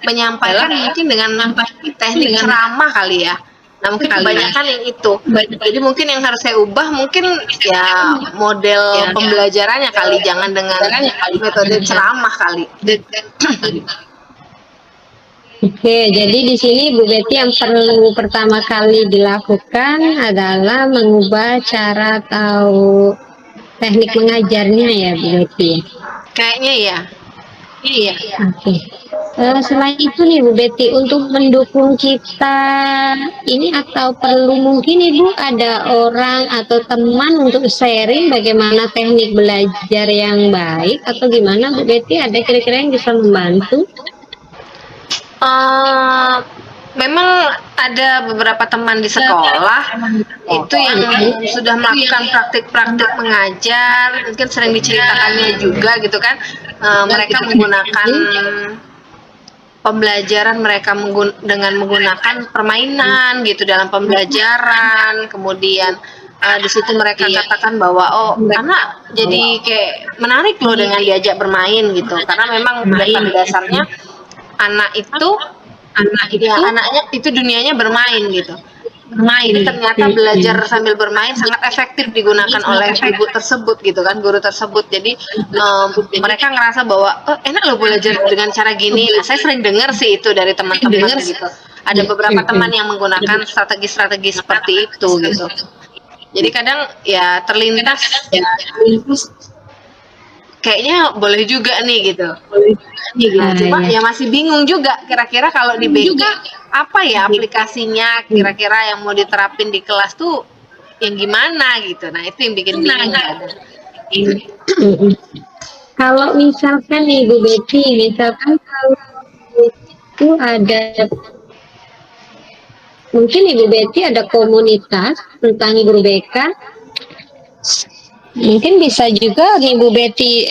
menyampaikan mungkin dengan teknik ceramah kali ya. Nah mungkin kebanyakan yang itu. Jadi mungkin yang harus saya ubah mungkin ya model pembelajarannya kali, jangan dengan metode ceramah kali. Oke, jadi di sini Bu Betty yang perlu pertama kali dilakukan adalah mengubah cara atau teknik mengajarnya ya Bu Betty. Kayaknya ya. Iya. Oke. Selain itu nih Bu Betty, untuk mendukung kita ini atau perlu mungkin Ibu ada orang atau teman untuk sharing bagaimana teknik belajar yang baik atau gimana Bu Betty? Ada kira-kira yang bisa membantu? Memang ada beberapa teman di sekolah itu yang sudah melakukan praktik-praktik mengajar, mungkin sering diceritakannya juga gitu kan. Mereka menggunakan pembelajaran mereka dengan menggunakan permainan gitu dalam pembelajaran. Kemudian di situ mereka katakan bahwa oh anak jadi kayak menarik loh dengan diajak bermain gitu, karena memang pada dasarnya anaknya itu dunianya bermain gitu. Jadi ternyata belajar sambil bermain sangat efektif digunakan oleh ibu tersebut gitu kan, guru tersebut. Jadi mereka ngerasa bahwa enak loh belajar dengan cara gini. Nah saya sering dengar sih itu dari teman-teman gitu. Ada beberapa teman yang menggunakan strategi-strategi seperti itu gitu. Jadi kadang ya terlintas kayaknya boleh juga nih gitu. Cuma ya masih bingung juga kira-kira kalau di BK apa ya aplikasinya kira-kira yang mau diterapin di kelas tuh yang gimana gitu. Nah itu yang bikin bingung. Kalau misalkan nih Bu Betty, misalkan kalau itu ada, mungkin Ibu Betty ada komunitas tentang guru BK. Mungkin bisa juga Ibu Betty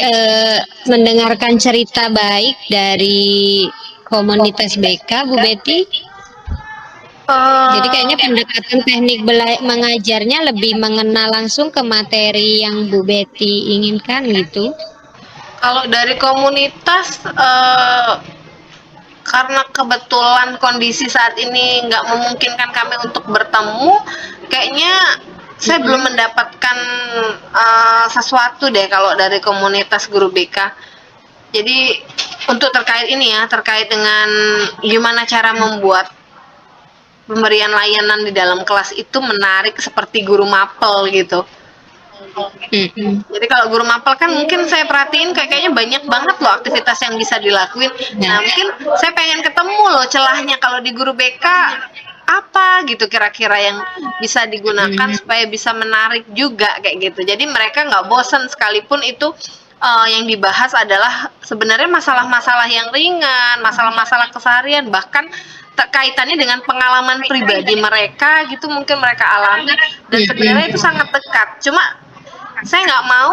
mendengarkan cerita baik dari komunitas BK, Bu Betty. Jadi kayaknya pendekatan teknik mengajarnya lebih mengenal langsung ke materi yang Bu Betty inginkan gitu. Kalau dari komunitas, karena kebetulan kondisi saat ini nggak memungkinkan kami untuk bertemu, kayaknya saya belum mendapatkan sesuatu deh kalau dari komunitas guru BK. Jadi untuk terkait ini ya, terkait dengan gimana cara membuat pemberian layanan di dalam kelas itu menarik seperti guru mapel gitu. Jadi kalau guru mapel kan mungkin saya perhatiin kayaknya banyak banget loh aktivitas yang bisa dilakuin. Nah mungkin saya pengen ketemu loh celahnya kalau di guru BK apa gitu kira-kira yang bisa digunakan supaya bisa menarik juga kayak gitu. Jadi mereka nggak bosan sekalipun itu yang dibahas adalah sebenarnya masalah-masalah yang ringan, masalah-masalah keseharian, bahkan kaitannya dengan pengalaman pribadi mereka gitu mungkin mereka alami dan sebenarnya itu sangat dekat. Cuma saya nggak mau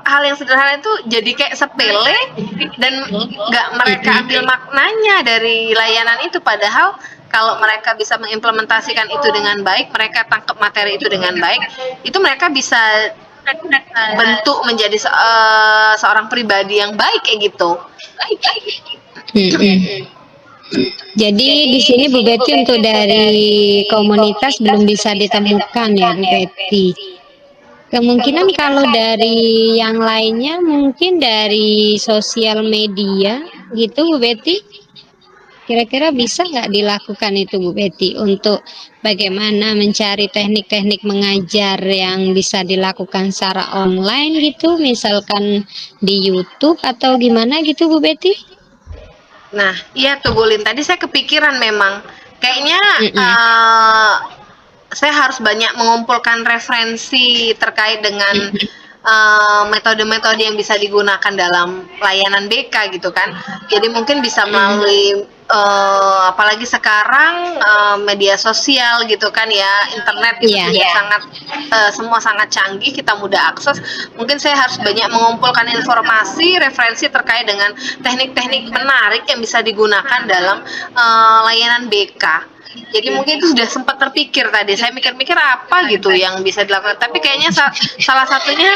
hal yang sederhana itu jadi kayak sepele dan nggak mereka ambil maknanya dari layanan itu, padahal kalau mereka bisa mengimplementasikan itu dengan baik, mereka tangkap materi itu dengan baik, itu mereka bisa bentuk menjadi seorang pribadi yang baik kayak gitu. Jadi di sini Bu Betty untuk dari komunitas belum bisa ditemukan ya Bu Betty. Kemungkinan kalau dari yang lainnya mungkin dari sosial media gitu Bu Betty. Kira-kira bisa nggak dilakukan itu Bu Betty untuk bagaimana mencari teknik-teknik mengajar yang bisa dilakukan secara online gitu, misalkan di YouTube atau gimana gitu Bu Betty? Nah, iya tuh Bulin. Tadi saya kepikiran memang, kayaknya saya harus banyak mengumpulkan referensi terkait dengan metode-metode yang bisa digunakan dalam layanan BK gitu kan. Jadi mungkin bisa melalui apalagi sekarang media sosial gitu kan ya, internet itu sudah sangat semua sangat canggih, kita mudah akses. Mungkin saya harus banyak mengumpulkan informasi, referensi terkait dengan teknik-teknik menarik yang bisa digunakan dalam layanan BK. Jadi mungkin itu sudah sempat terpikir tadi. Saya mikir-mikir apa gitu yang bisa dilakukan. Tapi kayaknya salah satunya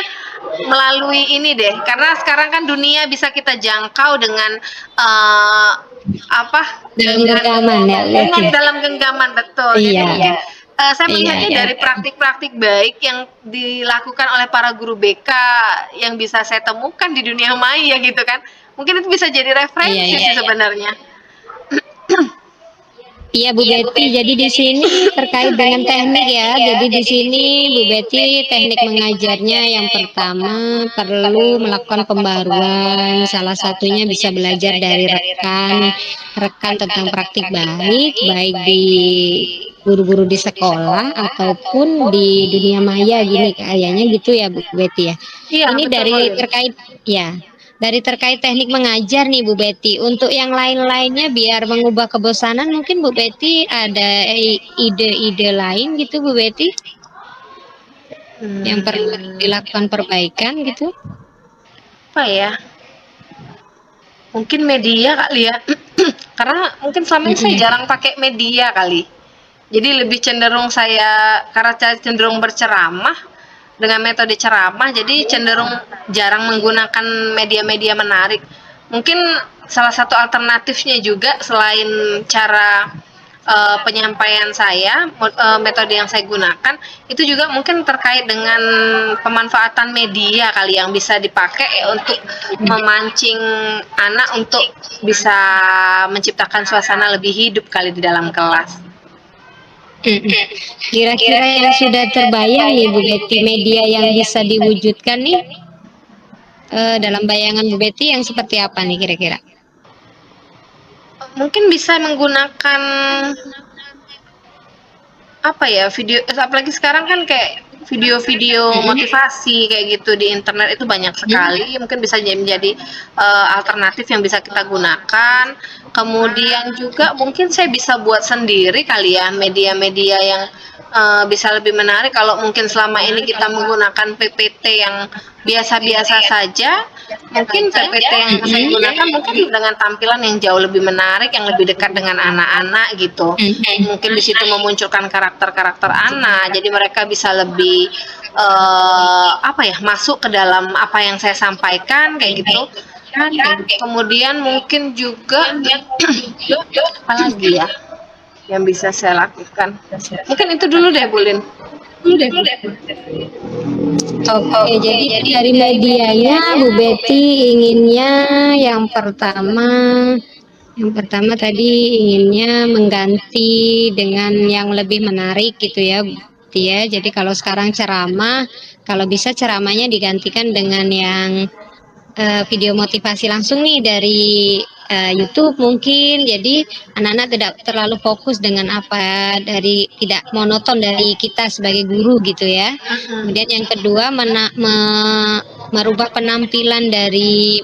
melalui ini deh. Karena sekarang kan dunia bisa kita jangkau dengan dalam genggaman ya. Dalam genggaman, betul. Iya. Jadi saya melihatnya dari praktik-praktik baik yang dilakukan oleh para guru BK yang bisa saya temukan di dunia maya gitu kan. Mungkin itu bisa jadi referensi sih sebenarnya. Iya Bu Betty, jadi di sini terkait dengan teknik ya. Jadi di sini Bu Betty teknik mengajarnya yang pertama perlu melakukan pembaruan. Salah satunya bisa belajar dari rekan tentang praktik baik di guru-guru di sekolah ataupun di dunia maya gini kayaknya gitu ya Bu Betty ya. Ini dari terkait ya. Dari terkait teknik mengajar nih Bu Betty, untuk yang lain-lainnya biar mengubah kebosanan mungkin Bu Betty ada ide-ide lain gitu Bu Betty yang perlu dilakukan perbaikan gitu? Apa ya? Mungkin media kali ya, karena mungkin selama ini saya jarang pakai media kali. Jadi lebih cenderung karena saya cenderung berceramah dengan metode ceramah, jadi cenderung jarang menggunakan media-media menarik. Mungkin salah satu alternatifnya juga selain cara penyampaian saya, metode yang saya gunakan, itu juga mungkin terkait dengan pemanfaatan media kali yang bisa dipakai untuk memancing anak untuk bisa menciptakan suasana lebih hidup kali di dalam kelas. Kira-kira yang sudah terbayang nih Bu Betty media yang bisa diwujudkan nih dalam bayangan Bu Betty yang seperti apa nih kira-kira? Mungkin bisa menggunakan apa ya, video, apalagi sekarang kan kayak video-video motivasi kayak gitu di internet itu banyak sekali, mungkin bisa menjadi alternatif yang bisa kita gunakan. Kemudian juga mungkin saya bisa buat sendiri kali ya media-media yang bisa lebih menarik. Kalau mungkin selama ini kita menggunakan PPT yang biasa-biasa saja, mungkin PPT yang saya gunakan mungkin dengan tampilan yang jauh lebih menarik, yang lebih dekat dengan anak-anak gitu. Mungkin di situ memunculkan karakter-karakter anak, jadi mereka bisa lebih masuk ke dalam apa yang saya sampaikan kayak gitu. Kemudian mungkin juga apa lagi ya yang bisa saya lakukan? Mungkin itu dulu deh, Bulin. Oke, jadi dari medianya Bu Betty inginnya yang pertama tadi inginnya mengganti dengan yang lebih menarik gitu ya, Bu Betty ya. Jadi kalau sekarang ceramah, kalau bisa ceramahnya digantikan dengan yang video motivasi langsung nih dari YouTube mungkin, jadi anak-anak tidak terlalu fokus dengan apa, dari tidak monoton dari kita sebagai guru gitu ya. Kemudian yang kedua merubah penampilan dari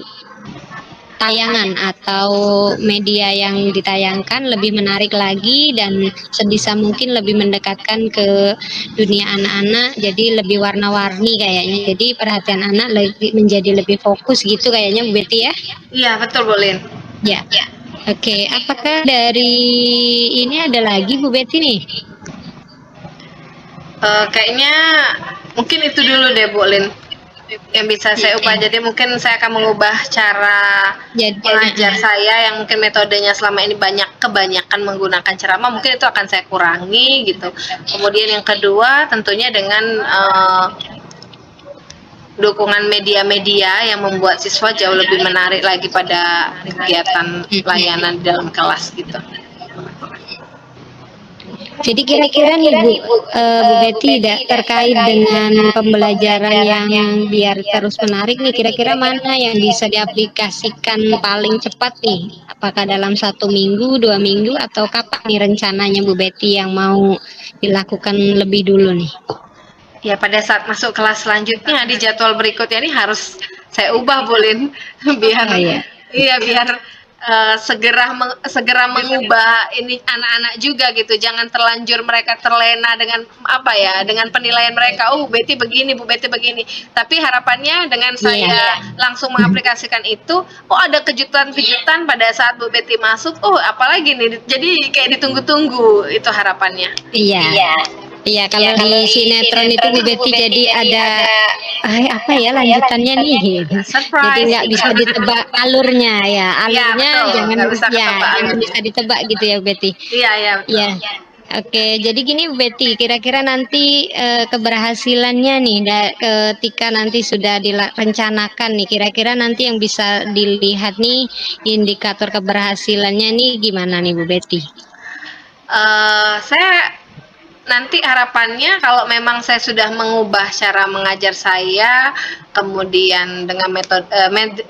tayangan atau media yang ditayangkan lebih menarik lagi dan sebisa mungkin lebih mendekatkan ke dunia anak-anak, jadi lebih warna-warni kayaknya, jadi perhatian anak menjadi lebih fokus gitu kayaknya Bu Betty ya. Iya betul, Bulin. Ya. Oke, apakah dari ini ada lagi Bu Betty nih? Kayaknya mungkin itu dulu deh, Bulin, yang bisa saya ubah. Jadi mungkin saya akan mengubah cara mengajar saya yang mungkin metodenya selama ini kebanyakan menggunakan ceramah, mungkin itu akan saya kurangi gitu. Kemudian yang kedua tentunya dengan dukungan media-media yang membuat siswa jauh lebih menarik lagi pada kegiatan layanan di dalam kelas gitu. Jadi kira-kira nih Bu Betty terkait dengan pembelajaran yang biar terus menarik nih, kira-kira mana yang bisa diaplikasikan paling cepat nih? Apakah dalam 1 minggu, 2 minggu, atau kapan nih rencananya Bu Betty yang mau dilakukan lebih dulu nih? Ya pada saat masuk kelas selanjutnya di jadwal berikutnya ini harus saya ubah, Bulin, biar biar segera mengubah ini anak-anak juga gitu. Jangan terlanjur mereka terlena dengan dengan penilaian mereka. Oh, Bu Betty begini, Bu Betty begini. Tapi harapannya dengan saya langsung mengaplikasikan itu, ada kejutan-kejutan pada saat Bu Betty masuk. Oh, apalagi nih. Jadi kayak ditunggu-tunggu, itu harapannya. Iya, kalau di sinetron itu Bu Betty jadi ada lanjutannya nih gitu. Jadi nggak bisa ditebak alurnya ya, jangan bisa ditebak gitu ya Bu Betty. Iya. Oke, jadi gini Bu Betty, kira-kira nanti keberhasilannya nih ketika nanti sudah direncanakan nih, kira-kira nanti yang bisa dilihat nih indikator keberhasilannya nih gimana nih Bu Betty? Saya nanti harapannya kalau memang saya sudah mengubah cara mengajar saya, kemudian dengan metode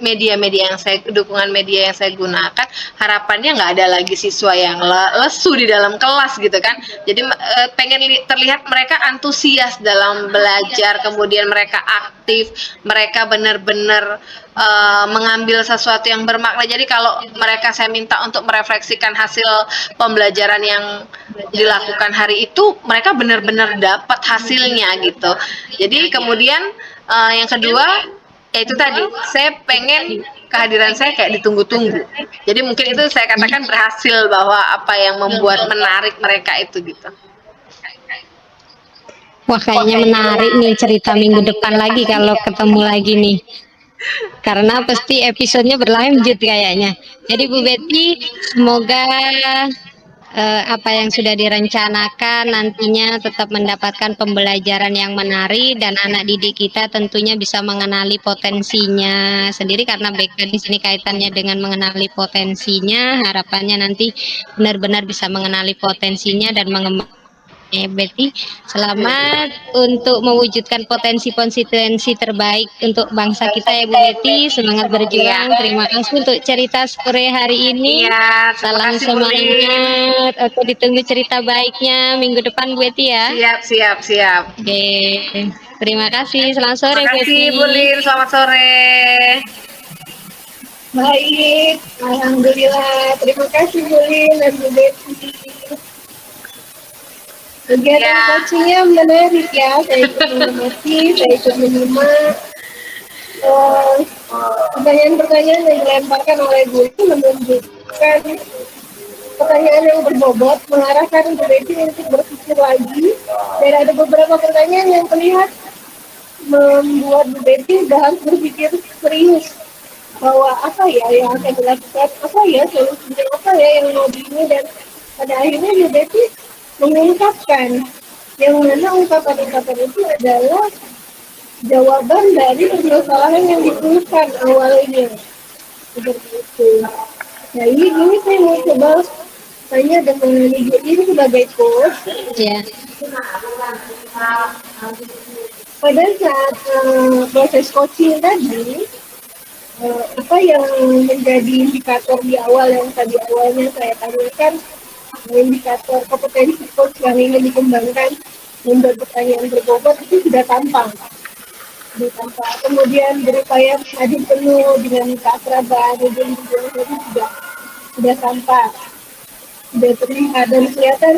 media-media yang dukungan media yang saya gunakan, harapannya nggak ada lagi siswa yang lesu di dalam kelas gitu kan. Jadi pengen terlihat mereka antusias dalam belajar, kemudian mereka aktif, mereka benar-benar mengambil sesuatu yang bermakna. Jadi kalau mereka saya minta untuk merefleksikan hasil pembelajaran yang dilakukan hari itu, mereka benar-benar dapat hasilnya gitu. Jadi kemudian yang kedua, yaitu tadi saya pengen kehadiran saya kayak ditunggu-tunggu. Jadi mungkin itu saya katakan berhasil, bahwa apa yang membuat menarik mereka itu gitu. Wah, kayaknya menarik nih cerita minggu depan lagi kalau ketemu lagi nih. Karena pasti episodenya berlanjut kayaknya. Jadi Bu Betty, semoga apa yang sudah direncanakan nantinya tetap mendapatkan pembelajaran yang menarik, dan anak didik kita tentunya bisa mengenali potensinya sendiri, karena BK di sini kaitannya dengan mengenali potensinya. Harapannya nanti benar-benar bisa mengenali potensinya dan mengembangkan Betty, selamat untuk mewujudkan potensi-potensi terbaik untuk bangsa kita ya Bu Betty. Semangat berjuang. Terima kasih untuk cerita sore hari ini. Iya, terima Salam kasih Bu Lin. semangat. Oke, ditunggu cerita baiknya minggu depan Bu Betty ya. Siap, siap, siap. Oke, terima kasih. Selamat sore Terima Bu kasih Betty. Bu Lin, selamat sore. Baik, alhamdulillah. Terima kasih Bu Lin dan Bu Betty. Kegiatan Ya. coachingnya menarik ya. Saya ikut mengamati, saya ikut menyimak. Pertanyaan-pertanyaan yang dilemparkan oleh Bu itu menunjukkan pertanyaan yang berbobot, mengarahkan Bu Betty untuk berpikir lagi. Dan ada beberapa pertanyaan yang terlihat membuat Bu Betty udah harus berpikir serius bahwa apa ya yang akan dilakukan, apa ya solusinya, apa ya yang mau ini, dan pada akhirnya Bu Betty mengungkapkan yang mana ungkapan-ungkapan itu adalah jawaban dari permasalahan yang dikeluhkan awalnya. Seperti itu. Nah ini saya mau coba tanya dengan Ibu ini sebagai coach. Ya. Pada saat proses coaching tadi, apa yang menjadi indikator di awal yang tadi awalnya saya tanyakan, indikator kompetensi coach yang ingin dikembangkan membuat pertanyaan berbobot itu sudah tampak. Kemudian berupaya hadir penuh dengan keakraban, dan juga sudah tampak, sudah terlihat dan kelihatan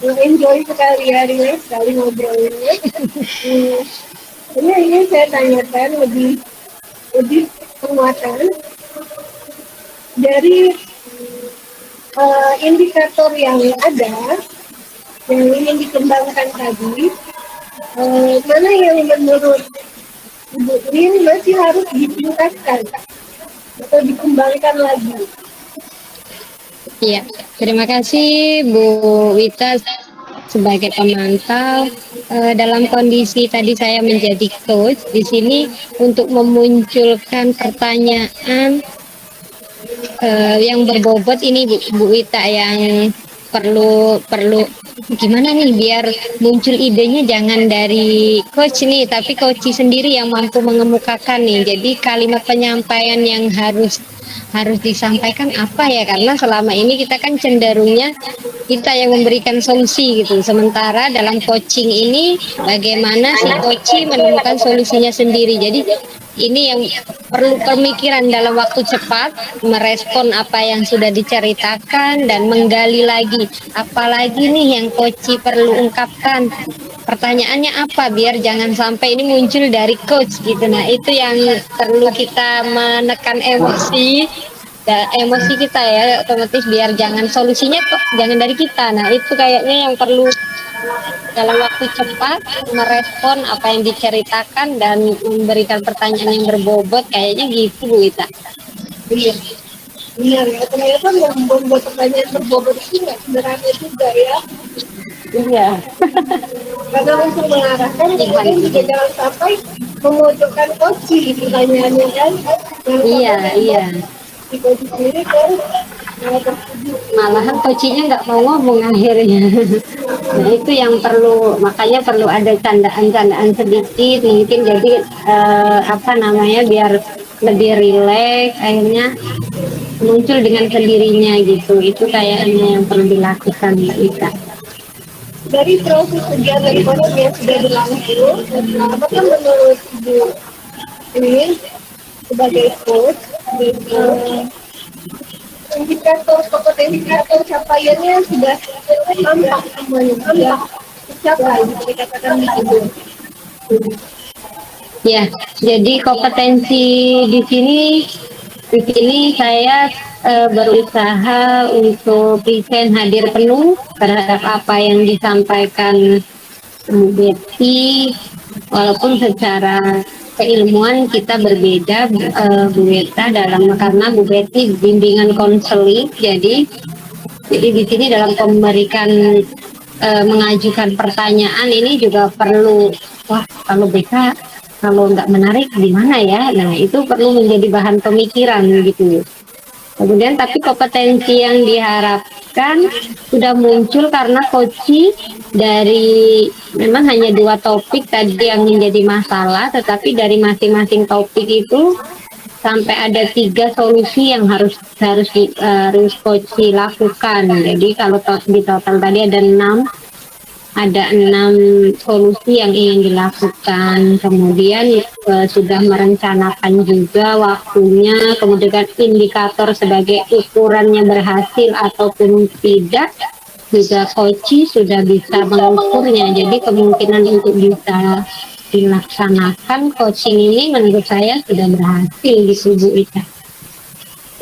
enjoy sekali ya, relax sekali ngobrolnya. Ini saya tanyakan lebih penguatan dari indikator yang ada yang ingin dikembangkan tadi, mana yang menurut Ibu Lin masih harus ditingkatkan atau dikembangkan lagi? Iya, terima kasih Bu Wita sebagai pemantau. Dalam kondisi tadi saya menjadi coach di sini untuk memunculkan pertanyaan yang berbobot ini Bu Wita, yang perlu gimana nih biar muncul idenya jangan dari coach nih, tapi coach sendiri yang mampu mengemukakan nih. Jadi kalimat penyampaian yang harus disampaikan apa ya, karena selama ini kita kan cenderungnya kita yang memberikan solusi gitu, sementara dalam coaching ini bagaimana si coach menemukan solusinya sendiri. Jadi ini yang perlu pemikiran dalam waktu cepat, merespon apa yang sudah diceritakan dan menggali lagi apalagi nih yang coach perlu ungkapkan, pertanyaannya apa biar jangan sampai ini muncul dari coach gitu. Nah itu yang perlu kita menekan emosi kita ya, otomatis biar jangan solusinya kok jangan dari kita. Nah itu kayaknya yang perlu dalam waktu cepat merespon apa yang diceritakan dan memberikan pertanyaan yang berbobot, kayaknya gitu Bu Ita. Iya, benar ya. Ternyata yang membuat pertanyaan berbobot itu nggak sederhana juga ya. Iya. Karena untuk mengarahkan, kemudian juga jangan sampai memojokkan coach pertanyaannya kan. Iya. Si coach sendiri kan malahan coachnya nggak mau ngomong akhirnya. Nah itu yang makanya perlu ada candaan-candaan sedikit mungkin, jadi biar lebih rileks, akhirnya muncul dengan sendirinya gitu. Itu kayaknya yang perlu dilakukan Mbak Ita. dari proses kegiatan coaching yang sudah berlangsung, apakah menurut Ibu ini sebagai coach kompetensi capaiannya sudah tampak semuanya, sudah tercapai, bisa dikatakan begitu. Ya, jadi kompetensi di sini saya berusaha untuk present hadir penuh terhadap apa yang disampaikan Bu Betty, walaupun secara keilmuan kita berbeda Bu Wita, karena Bu Betty bimbingan konseling, jadi di sini dalam memberikan mengajukan pertanyaan ini juga perlu, kalau nggak menarik gimana ya. Nah itu perlu menjadi bahan pemikiran gitu, Kemudian tapi kompetensi yang diharapkan sudah muncul karena coaching dari memang hanya 2 topik tadi yang menjadi masalah, tetapi dari masing-masing topik itu sampai ada 3 solusi yang harus coach lakukan. Jadi kalau di total tadi ada 6 solusi yang ingin dilakukan. Kemudian sudah merencanakan juga waktunya, kemudian indikator sebagai ukurannya berhasil ataupun tidak juga coach sudah bisa mengukurnya. Jadi kemungkinan untuk bisa dilaksanakan coaching ini menurut saya sudah berhasil gitu Bu Ita.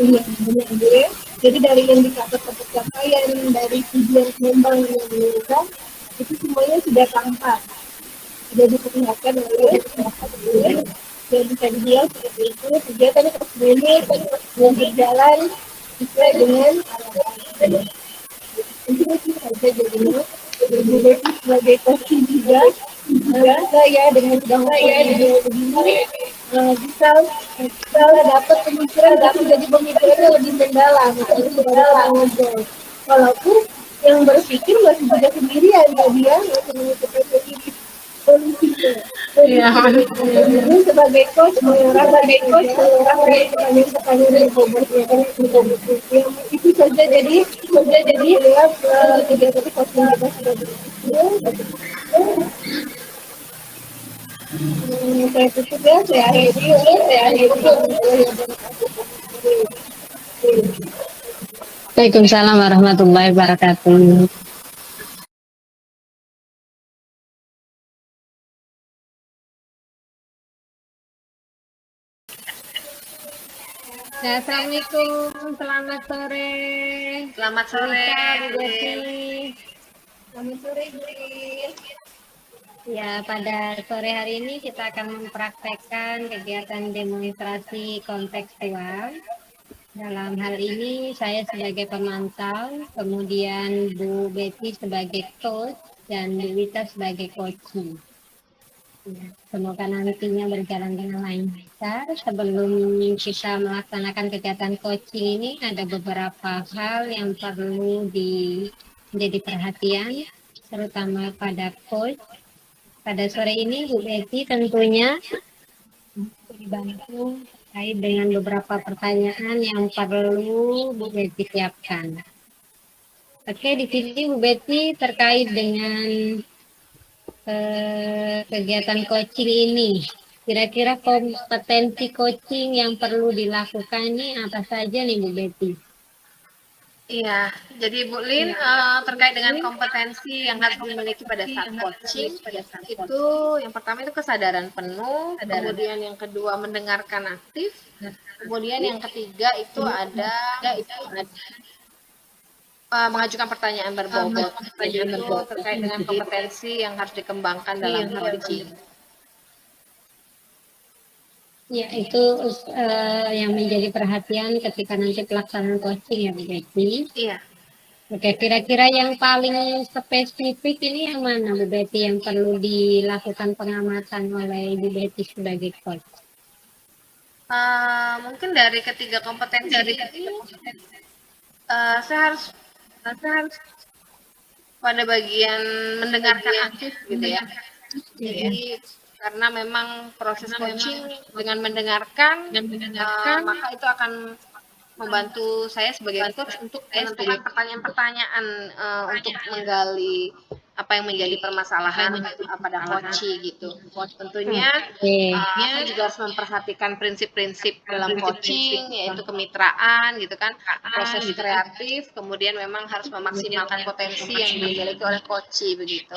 Iya, benar Bu ya. Jadi dari indikator pencapaian, dari tujuan pengembang yang dilakukan, itu semuanya sudah tampak, sudah diperlihatkan oleh dan bisa dilihat seperti itu kegiatan ini yang berjalan sesuai dengan arahan. Mungkin itu saja jadinya sebagai coaching juga saya dengan begini bisa dapat pemikiran jadi pemikirannya lebih mendalam ngobrol. Walaupun yang berpikir masih juga sendirian tadi ya, masih mengikuti solusinya. Jadi sebagai coach sebagai pertanyaan yang bobotnya kan itu saja jadi lihat kegiatan coaching kita sudah berhasil. Saya tutup ya, saya akhiri. Waalaikumsalam warahmatullahi wabarakatuh. Assalamualaikum, selamat sore. Selamat sore. Selamat sore, Bu. Ya, pada sore hari ini kita akan mempraktekkan kegiatan demonstrasi kontekstual. Dalam hal ini saya sebagai pemantau, kemudian Bu Betty sebagai coach, dan Bu Wita sebagai coaching. Ya, semoga nantinya berjalan dengan lancar. Sebelum kita melaksanakan kegiatan coaching ini, ada beberapa hal yang perlu menjadi perhatian, terutama pada coach. Pada sore ini Bu Betty tentunya dibantu terkait dengan beberapa pertanyaan yang perlu Bu Betty siapkan. Oke, di sini Bu Betty terkait dengan kegiatan coaching ini. Kira-kira kompetensi coaching yang perlu dilakukan ini apa saja nih Bu Betty? Iya, jadi Bu Lin terkait dengan kompetensi yang harus dimiliki pada saat coaching, itu yang pertama itu kesadaran penuh, kemudian yang kedua mendengarkan aktif, kemudian yang ketiga itu ada mengajukan pertanyaan berbobot. Jadi itu terkait dengan kompetensi yang harus dikembangkan dalam coaching. Ya, itu yang menjadi perhatian ketika nanti pelaksanaan coaching ya Bu Betty. Iya. Oke, kira-kira yang paling spesifik ini yang mana Bu Betty yang perlu dilakukan pengamatan oleh Bu Betty sebagai coach? Mungkin dari ketiga kompetensi ini, saya harus pada bagian mendengarkan aktif gitu ya. Jadi karena memang proses coaching dengan mendengarkan, maka itu akan membantu saya sebagai coach untuk menentukan pertanyaan-pertanyaan untuk menggali apa yang menjadi permasalahan pada coaching gitu. Tentunya saya juga harus memperhatikan prinsip-prinsip dalam coaching, yaitu kemitraan gitu kan, proses kreatif, kemudian memang harus memaksimalkan potensi yang dimiliki oleh coaching begitu.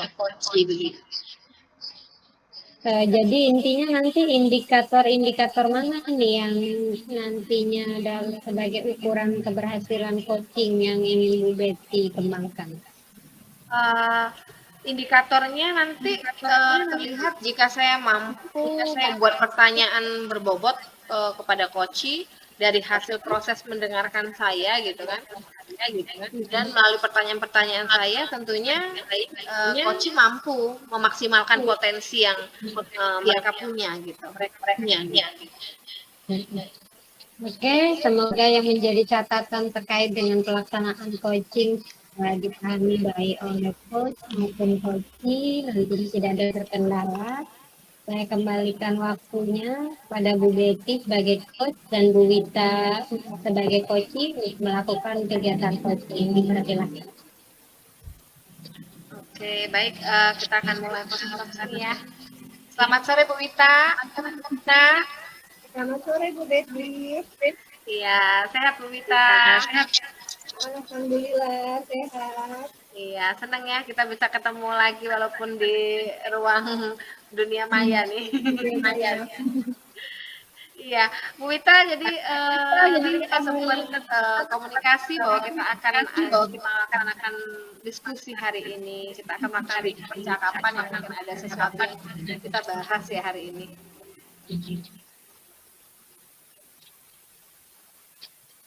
Jadi intinya nanti indikator-indikator mana nih yang nantinya sebagai ukuran keberhasilan coaching yang ingin Bu Betty kembangkan? Indikatornya nanti terlihat jika saya mampu membuat pertanyaan berbobot kepada coaching dari hasil proses mendengarkan saya gitu kan, dan melalui pertanyaan-pertanyaan saya tentunya coaching mampu memaksimalkan potensi yang mereka punya gitu. Oke, semoga yang menjadi catatan terkait dengan pelaksanaan coaching dipahami baik oleh coach maupun coaching, nanti tidak ada terkendala. Saya kembalikan waktunya pada Bu Betty sebagai coach dan Bu Wita sebagai coaching untuk melakukan kegiatan coaching. Dipersilakan. Oke, baik, kita akan mulai presentasi ya. Selamat sore Bu Wita. Selamat sore Bu Betty. Iya, sehat Bu Wita. Alhamdulillah sehat. Iya, senang ya kita bisa ketemu lagi walaupun di ruang dunia maya nih. Iya, Bu Wita, jadi tadi kita sempat komunikasi bahwa kita akan diskusi hari ini. Kita akan melakukan percakapan yang mungkin ada sesuatu yang kita bahas ya hari ini.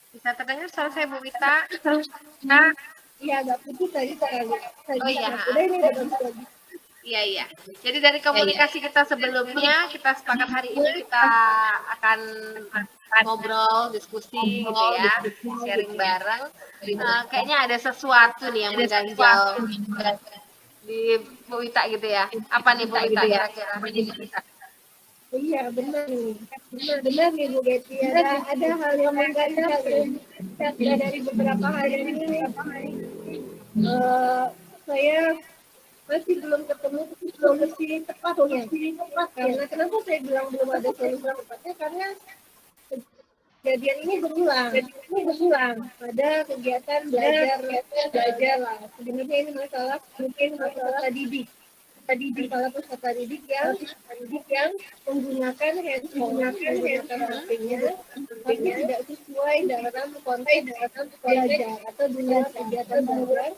Bisa terdengar suara saya Bu Wita? Iya, agak putih tadi sekali. Oh iya. Udah ini udah bagus lagi. Iya. Jadi dari komunikasi kita sebelumnya, kita sepakat hari ini kita akan ngobrol, diskusi gitu ya, sharing bareng. Kayaknya ada sesuatu nih yang mengganjal di Bu Wita gitu ya. Apa nih Bu Wita kira-kira? Iya, benar nih. Benar nih Bu Betty. Ada hal yang mengganjal ya dari beberapa hari ini. Saya masih belum ketemu solusi tepatnya. Karena kenapa saya bilang belum ada solusi tepatnya? Karena kejadian ini berulang. Ada kegiatan belajar lah. Sebenarnya ini masalah didik. Masalah peserta didik yang menggunakan handphone, menggunakan HP-nya, tapi tidak sesuai dalam konteks belajar atau dengan kegiatan belajar.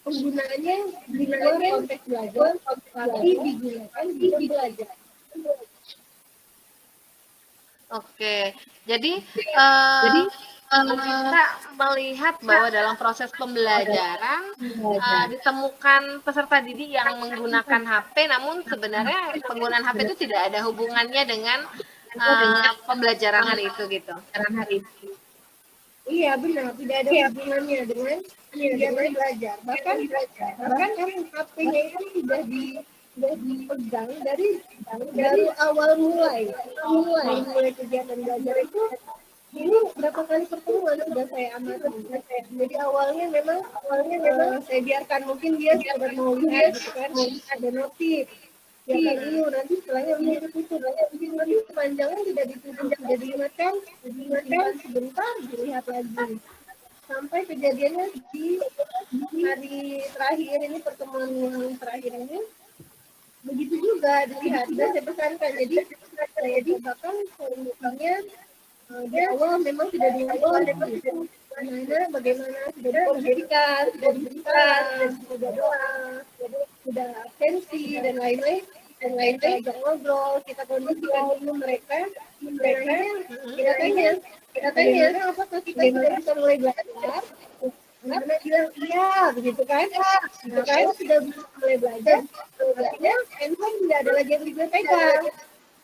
Penggunaannya di luar konteks belajar, tapi digunakan di belajar. Oke, jadi kita melihat bahwa dalam proses pembelajaran ditemukan peserta didik yang menggunakan HP, namun sebenarnya penggunaan HP itu tidak ada hubungannya dengan pembelajaran hari itu gitu. Iya benar, tidak ada hubungannya dengan kegiatan belajar. Bahkan HP-nya itu sudah dipegang dari awal mulai kegiatan belajar itu. Ini berapa kali pertemuan sudah saya amati. Jadi awalnya memang saya biarkan, mungkin dia sekedar mau lihat gitu kan, ada notif. Biarkan dulu, nanti setelahnya ditutup. Nanti kepanjangan tidak ditutup, sudah diingatkan sebentar dilihat lagi. Sampai kejadiannya di hari terakhir ini, pertemuan yang terakhir ini, begitu juga dilihat. Dan saya pesankan, jadi saya bahkan solusinya di awal memang sudah diingatkan bagaimana sudah dikomunikasikan, sudah doa, sudah absensi dan lain-lain, ajak ngobrol, kita kondisikan dulu mereka kita tanya apakah kita sudah bisa mulai belajar. Karena bilang iya, begitu kan? Sudah bisa mulai belajar, artinya handphone tidak ada lagi yang dipegang.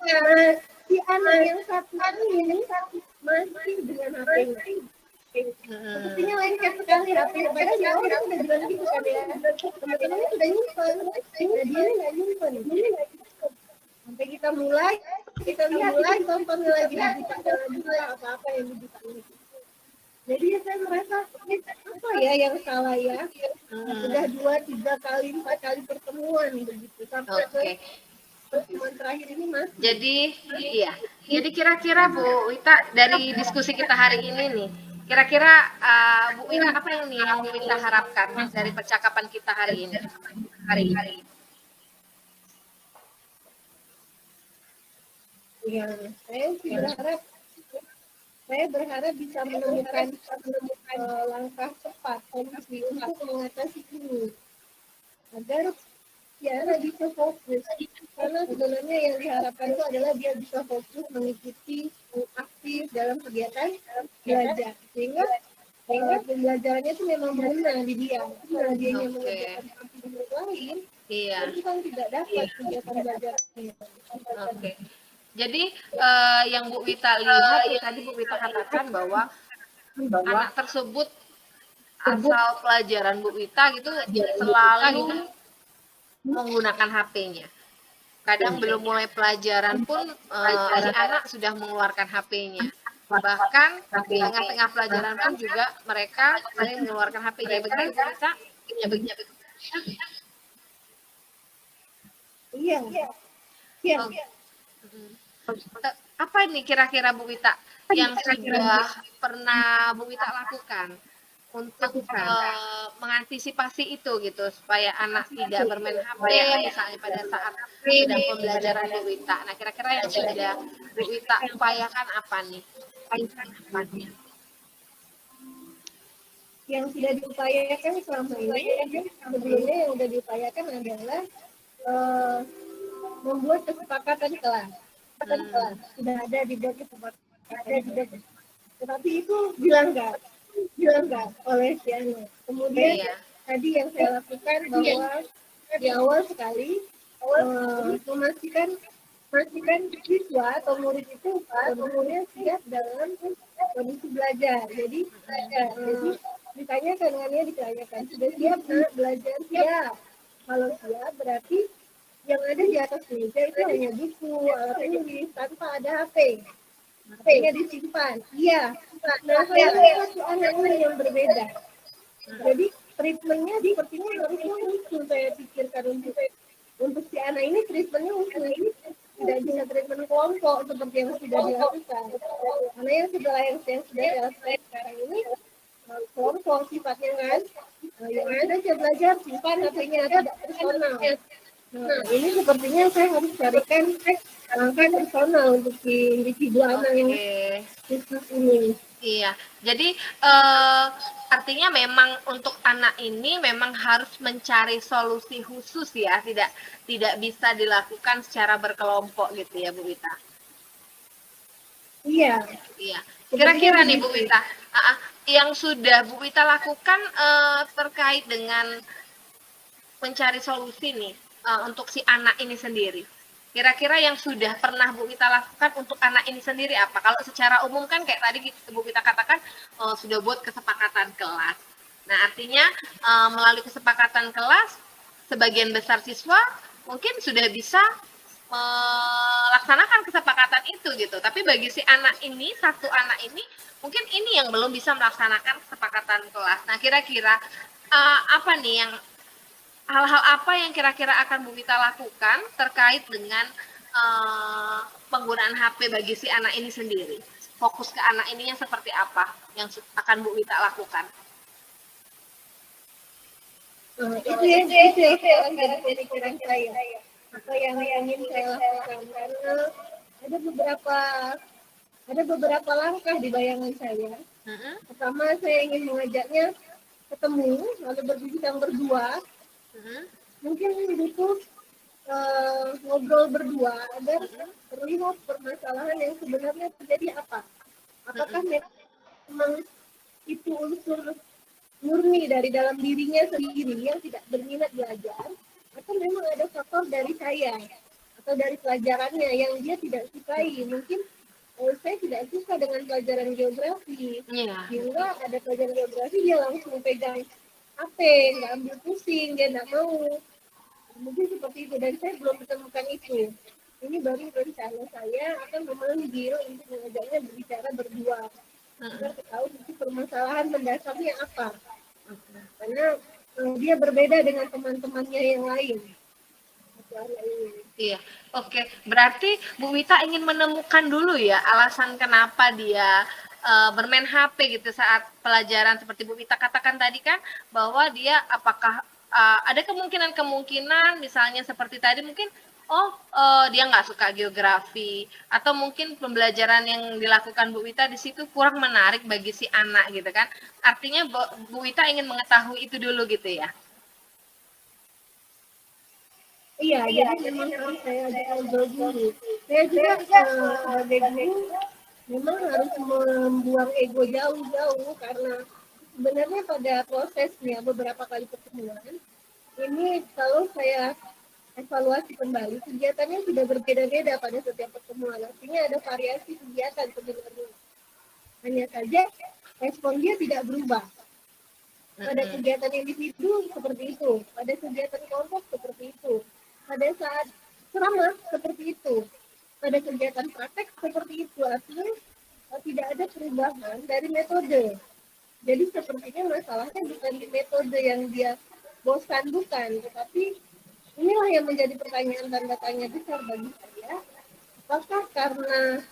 Nah, si anak yang satu ini masih dengan HP. Sepertinya lengket sekali HP. Padahal dia orang sudah bilang gitu kan ya. Teman-temannya sudah nyimpan. Nah, dia nggak nyimpan. Sampai kita lihat tontonnya lagi dibuka apa-apa yang dibuka. Jadi saya merasa apa ya yang salah ya. Sudah 2, 3 kali, 4 kali pertemuan begitu. Sampai pertemuan terakhir ini Mas. Jadi kira-kira Bu Wita dari diskusi kita hari ini nih, kira-kira Bu Wita apa yang Bu Wita harapkan dari percakapan kita hari ini? Ya, saya berharap bisa menemukan langkah cepat solusi untuk mengatasi ini agar Tiara bisa fokus, karena sebenarnya yang diharapkan itu adalah dia bisa fokus mengikuti aktif dalam kegiatan belajar, sehingga pembelajarannya itu memang berguna di dia. Kalau dia yang mengerjakan aktivitas lain, itu kan tidak dapat kegiatan belajarnya. Oke. Jadi yang Bu Wita lihat tadi Bu Wita katakan bahwa anak tersebut asal pelajaran Bu Wita gitu selalu menggunakan HP-nya. Kadang belum mulai pelajaran pun si anak sudah mengeluarkan HP-nya. Bahkan tengah-tengah pelajaran pun juga mereka sering mengeluarkan HP-nya. Begitu Bu Wita? Iya. Iya. Apa ini kira-kira Bu Wita yang sudah pernah Bu Wita lakukan untuk mengantisipasi itu gitu supaya anak tidak bermain HP misalnya pada saat sedang pembelajaran Bu Wita. Nah, kira-kira yang sudah Bu Wita upayakan apa nih? Yang sudah diupayakan selama ini, sebelumnya yang sudah diupayakan adalah membuat kesepakatan kelas. Sudah ada dibuat kesepakatan. Tetapi itu dilanggar oleh si anak. Kemudian tadi yang saya lakukan bahwa di awal sekali memastikan siswa atau murid itu umumnya siap dalam kondisi belajar. Jadi ditanyakan sudah siap nak belajar? Siap. Kalau siap berarti yang ada di atas meja itu hanya buku, alat tulis, tanpa ada HP. HP-nya disimpan. Iya. Nah, saya satu anak ini yang berbeda. Jadi treatmentnya sepertinya harusnya usul saya pikirkan untuk si anak ini treatmentnya usul ini tidak bisa treatment kelompok seperti yang sudah dilakukan. Karena yang sudah dilakukan sekarang ini kelompok sifatnya kan, yang ada saya belajar simpan HP-nya tidak personal. Nah, ini sepertinya saya harus carikan langkah personal untuk individu anak yang khusus ini. Iya, jadi artinya memang untuk anak ini memang harus mencari solusi khusus ya, tidak bisa dilakukan secara berkelompok gitu ya Bu Wita. Iya. Iya. Kira-kira nih Bu Wita, yang sudah Bu Wita lakukan terkait dengan mencari solusi nih untuk si anak ini sendiri. Kira-kira yang sudah pernah Bu Wita lakukan untuk anak ini sendiri apa? Kalau secara umum kan kayak tadi Bu Wita katakan sudah buat kesepakatan kelas. Nah, artinya melalui kesepakatan kelas, sebagian besar siswa mungkin sudah bisa melaksanakan kesepakatan itu gitu. Tapi bagi si anak ini, satu anak ini, mungkin ini yang belum bisa melaksanakan kesepakatan kelas. Nah, kira-kira apa nih yang hal-hal apa yang kira-kira akan Bu Wita lakukan terkait dengan penggunaan HP bagi si anak ini sendiri? Fokus ke anak ini yang seperti apa yang akan Bu Wita lakukan? Itu yang sekarang jadi pemikiran saya. Apa yang ingin saya lakukan karena ada beberapa langkah di bayangan saya. Pertama, saya ingin mengajaknya ketemu lalu berbincang berdua. Mungkin butuh ngobrol berdua agar terlihat permasalahan yang sebenarnya terjadi apa. Apakah memang itu unsur murni dari dalam dirinya sendiri yang tidak berminat belajar, atau memang ada faktor dari saya atau dari pelajarannya yang dia tidak sukai. Mungkin saya tidak suka dengan pelajaran geografi, sehingga ada pelajaran geografi dia langsung pegang HP, nggak ambil pusing, dia nggak mau. Mungkin seperti itu, dan saya belum menemukan itu. Ini baru rencana saya akan memanggil untuk mengajaknya berbicara berdua agar tahu permasalahan mendasarnya apa. Karena dia berbeda dengan teman-temannya yang lain. Iya, oke. Berarti Bu Wita ingin menemukan dulu ya alasan kenapa dia bermain HP gitu saat pelajaran seperti Bu Wita katakan tadi kan, bahwa dia apakah ada kemungkinan misalnya seperti tadi mungkin dia nggak suka geografi, atau mungkin pembelajaran yang dilakukan Bu Wita di situ kurang menarik bagi si anak gitu kan. Artinya Bu Wita ingin mengetahui itu dulu gitu ya. Iya, jadi memang harus saya ngobrol dulu. Saya juga sebagai guru memang harus membuang ego jauh-jauh, karena sebenarnya pada prosesnya beberapa kali pertemuan ini kalau saya evaluasi kembali, kegiatannya sudah berbeda-beda pada setiap pertemuan. Artinya ada variasi kegiatan sebenarnya. Hanya saja respon dia tidak berubah. Pada kegiatan individu seperti itu, pada kegiatan kelompok seperti itu, pada saat ceramah seperti itu, pada kegiatan praktek seperti itu. Artinya tidak ada perubahan dari metode. Jadi sepertinya masalahnya bukan di metode yang dia bosan, bukan, tetapi inilah yang menjadi pertanyaan tanda tanya besar bagi saya. Apakah karena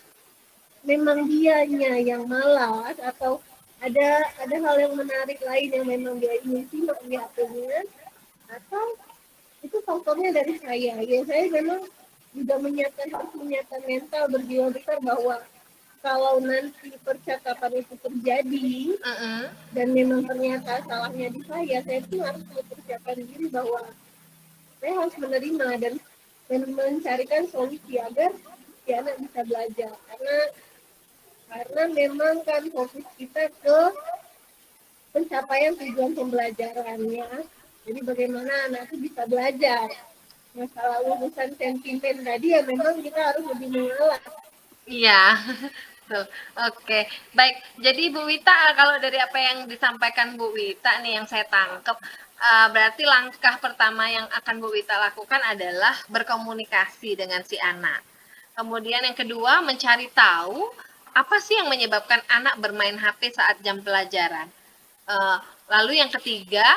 memang dianya yang malas atau ada hal yang menarik lain yang memang dia ingin simak di HP-nya, atau itu faktornya dari saya. Ya saya memang juga harus menyiapkan mental berjiwa besar bahwa kalau nanti percakapan itu terjadi dan memang ternyata salahnya di saya pun harus mempersiapkan diri bahwa saya harus menerima dan mencarikan solusi agar si anak bisa belajar. Karena memang kan fokus kita ke pencapaian tujuan pembelajarannya. Jadi bagaimana anak itu bisa belajar. Masalah urusan sentimen tadi ya memang kita harus lebih mengalah. Iya. Tuh. Oke, baik. Jadi Bu Wita, kalau dari apa yang disampaikan Bu Wita nih yang saya tangkap, berarti langkah pertama yang akan Bu Wita lakukan adalah berkomunikasi dengan si anak. Kemudian yang kedua, mencari tahu apa sih yang menyebabkan anak bermain HP saat jam pelajaran. Lalu yang ketiga,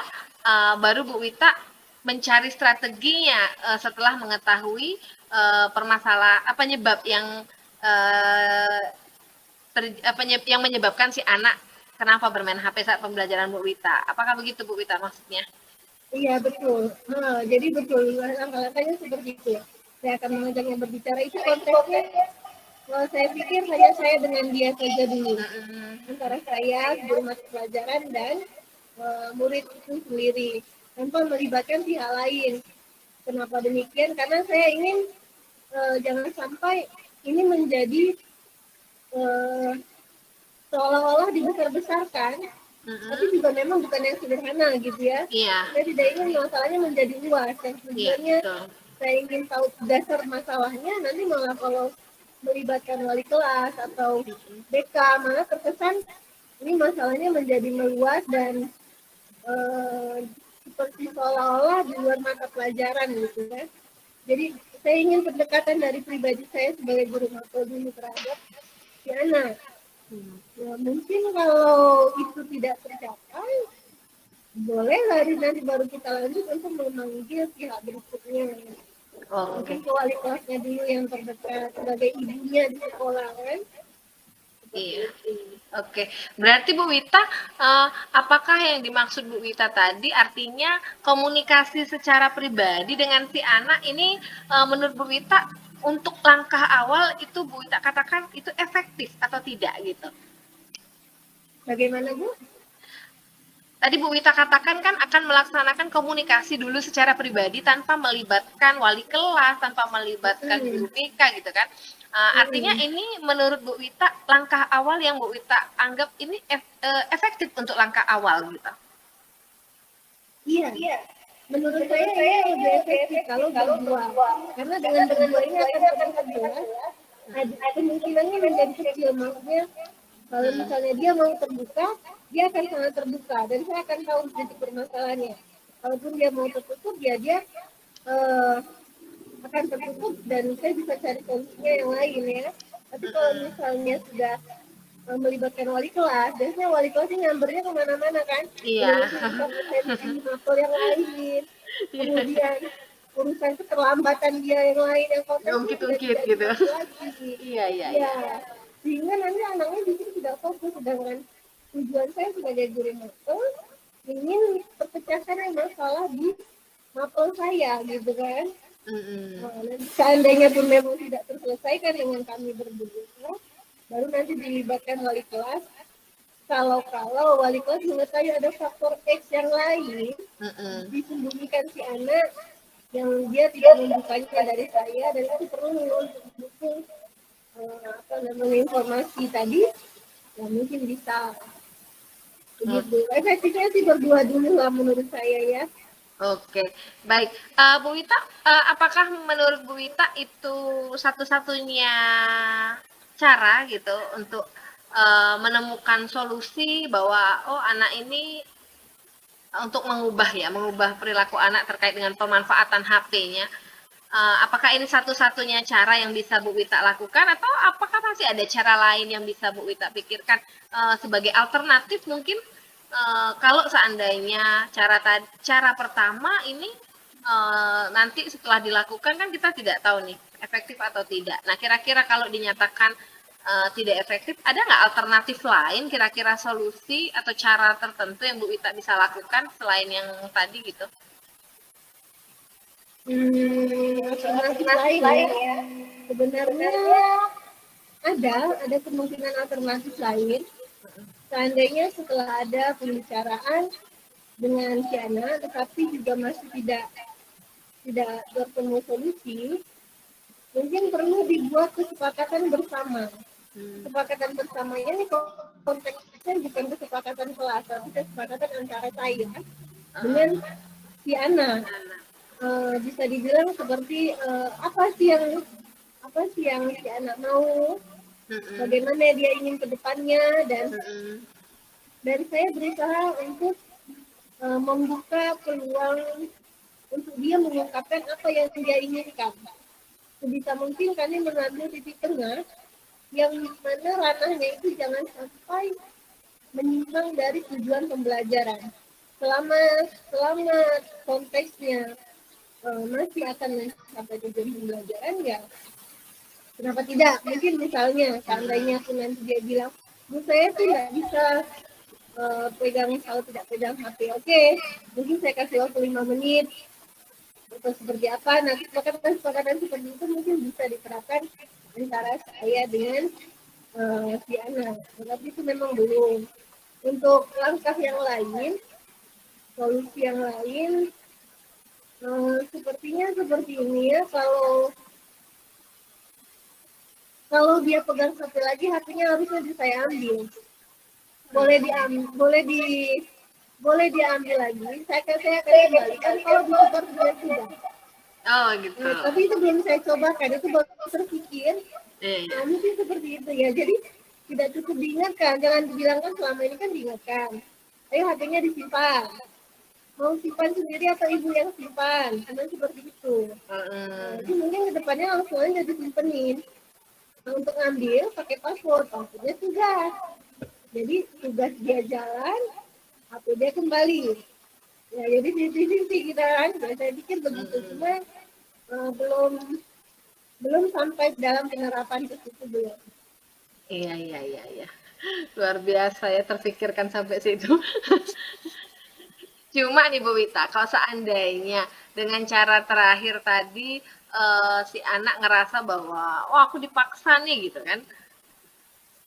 baru Bu Wita mencari strateginya setelah mengetahui permasalahan penyebab yang yang menyebabkan si anak kenapa bermain HP saat pembelajaran Bu Wita. Apakah begitu Bu Wita maksudnya? Iya betul. Jadi betul langkah-langkahnya seperti itu. Saya akan mengajaknya berbicara, itu konteksnya. Saya pikir hanya saya dengan dia saja dulu. Antara saya, guru mata pelajaran dan murid itu sendiri, tanpa melibatkan pihak lain. Kenapa demikian? Karena saya ingin jangan sampai ini menjadi seolah-olah dibesar-besarkan, tapi juga memang bukan yang sederhana gitu ya. Saya tidak ingin masalahnya menjadi luas. Yang sebenarnya saya ingin tahu dasar masalahnya, nanti malah kalau melibatkan wali kelas atau BK, malah terkesan ini masalahnya menjadi meluas dan seperti seolah-olah di luar mata pelajaran gitu kan. Jadi saya ingin pendekatan dari pribadi saya sebagai guru mata dulu terhadap si anak. Ya, mungkin kalau itu tidak tercapai, boleh nanti baru kita lanjut untuk memanggil pihak berikutnya. Mungkin ke wali kelasnya dulu yang terdekat sebagai ibunya di sekolah kan. Iya. Oke, berarti Bu Wita, apakah yang dimaksud Bu Wita tadi artinya komunikasi secara pribadi dengan si anak ini menurut Bu Wita untuk langkah awal itu Bu Wita katakan itu efektif atau tidak gitu? Bagaimana Bu? Tadi Bu Wita katakan kan akan melaksanakan komunikasi dulu secara pribadi tanpa melibatkan wali kelas, tanpa melibatkan guru BK gitu kan. Artinya ini menurut Bu Wita langkah awal yang Bu Wita anggap ini efektif untuk langkah awal gitu. Iya. Menurut saya ini lebih efektif kalau berdua. Karena dengan berdua ini akan terbuka. Kemungkinannya menjadi kecil, maksudnya kalau misalnya dia mau terbuka, dia akan sangat terbuka dan saya akan tahu titik permasalahannya. Kalaupun dia mau tertutup, dia akan tertutup dan saya bisa cari solusinya yang lain ya. Tapi kalau misalnya sudah melibatkan wali kelas, biasanya wali kelasnya nyambernya kemana-mana kan. Iya. Motor yang lain, kemudian urusan keterlambatan dia yang lain yang ungkit-ungkit gitu. Iya. Sehingga nanti anaknya di sini tidak fokus, sedangkan tujuan saya sebagai guru mapel ingin terpecahkan masalah di mapel saya gitu kan. Seandainya pun memang tidak terselesaikan dengan kami berdua, baru nanti dilibatkan wali kelas. Kalau wali kelas mengetahui ada faktor X yang lain, disembunyikan si anak yang dia tidak membukanya dari saya, dan itu perlu untuk mendukung informasi tadi, ya mungkin bisa begitu. Efektifnya sih berdua dulu lah menurut saya ya. Oke, baik. Bu Wita, apakah menurut Bu Wita itu satu-satunya cara gitu untuk menemukan solusi bahwa oh anak ini untuk mengubah perilaku anak terkait dengan pemanfaatan HP-nya. Apakah ini satu-satunya cara yang bisa Bu Wita lakukan atau apakah masih ada cara lain yang bisa Bu Wita pikirkan sebagai alternatif mungkin kalau seandainya cara pertama ini nanti setelah dilakukan kan kita tidak tahu nih efektif atau tidak. Nah kira-kira kalau dinyatakan tidak efektif, ada nggak alternatif lain kira-kira solusi atau cara tertentu yang Bu Wita bisa lakukan selain yang tadi gitu? Alternatif lain ya. Sebenarnya ada kemungkinan alternatif lain. Seandainya setelah ada pembicaraan dengan si anak, tetapi juga masih tidak bertemu solusi, mungkin perlu dibuat kesepakatan bersama. Kesepakatan bersamanya ini konteksnya bukan kesepakatan kelas, tapi kesepakatan antara saya dengan si anak. Bisa dibilang seperti apa sih yang si anak mau, bagaimana dia ingin ke depannya, dan saya berusaha untuk membuka peluang untuk dia mengungkapkan apa yang dia inginkan. Sebisa mungkin kami mengambil titik tengah yang mana ranahnya itu jangan sampai menyimpang dari tujuan pembelajaran. Selama konteksnya masih akan mencapai tujuan pembelajaran, ya kenapa tidak? Mungkin misalnya seandainya pun nanti dia bilang, Bu saya tuh nggak bisa tidak pegang HP. Oke, mungkin saya kasih waktu 5 menit atau seperti apa. Nah kesepakatan seperti itu mungkin bisa diterapkan antara saya dengan si anak. Tetapi itu memang belum. Untuk langkah yang lain, solusi yang lain, sepertinya seperti ini ya. Kalau dia pegang HP lagi, HP-nya harusnya saya ambil. Boleh diambil lagi. Saya akan kembalikan kalau disetor sudah. Oh gitu. Tapi itu belum saya coba kan, itu baru terpikir. Nah, mungkin seperti itu ya. Jadi tidak cukup diingatkan, jangan dibilang kan selama ini kan diingatkan. Ayo HP-nya disimpan. Mau simpan sendiri atau ibu yang simpan? Karena seperti itu. Jadi mungkin kedepannya langsung aja disimpenin. Nah, untuk ngambil pakai password, maksudnya tugas. Jadi tugas dia jalan, HP dia kembali. Ya, jadi sisi kita kan, saya pikir begitu. Cuma belum sampai dalam penerapan ke situ belum. Iya. Luar biasa ya terpikirkan sampai situ. Cuma nih Bu Wita, kalau seandainya dengan cara terakhir tadi si anak ngerasa bahwa oh aku dipaksa nih gitu kan.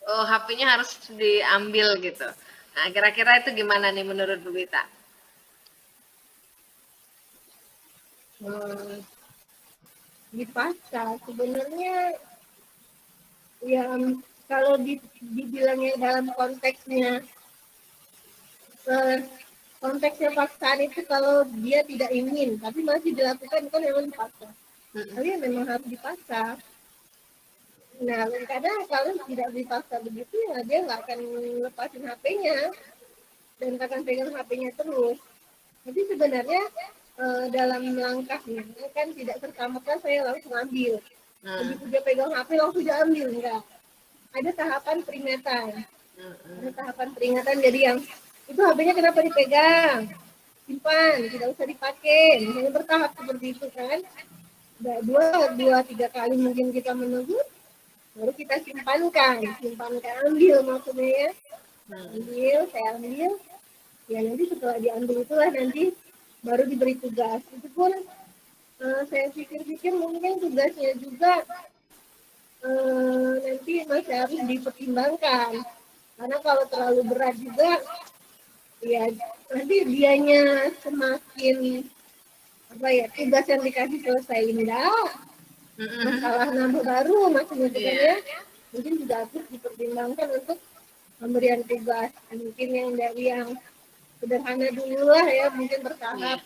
Oh, HP-nya harus diambil gitu. Nah, kira-kira itu gimana nih menurut Bu Wita? Dipaksa sebenarnya ya, kalau dibilangnya dalam konteksnya paksaan itu kalau dia tidak ingin tapi masih dilakukan kan memang dipaksa. Tapi memang harus dipaksa. Nah, kadang kalau tidak dipaksa begitu ya dia nggak akan lepasin HP-nya dan akan pegang HP-nya terus. Jadi sebenarnya dalam langkahnya kan tidak serta-merta saya langsung ambil. Begitu dia pegang HP langsung dia ambil, enggak. Ada tahapan peringatan. Jadi yang itu HP-nya kenapa dipegang? Simpan, tidak usah dipakai. Misalnya bertahap seperti itu kan. Dua, tiga kali mungkin kita menunggu, baru kita simpankan, ambil maksudnya ya. Saya ambil. Ya nanti setelah diambil itulah nanti baru diberi tugas. Itu pun saya pikir-pikir mungkin tugasnya juga nanti masih harus dipertimbangkan. Karena kalau terlalu berat juga, ya nanti dianya semakin tugas yang dikasih selesai enggak, masalah nambah baru maksudnya ya. Mungkin juga harus dipertimbangkan untuk pemberian tugas. Mungkin yang dari yang sederhana dulu lah ya, mungkin bertahap.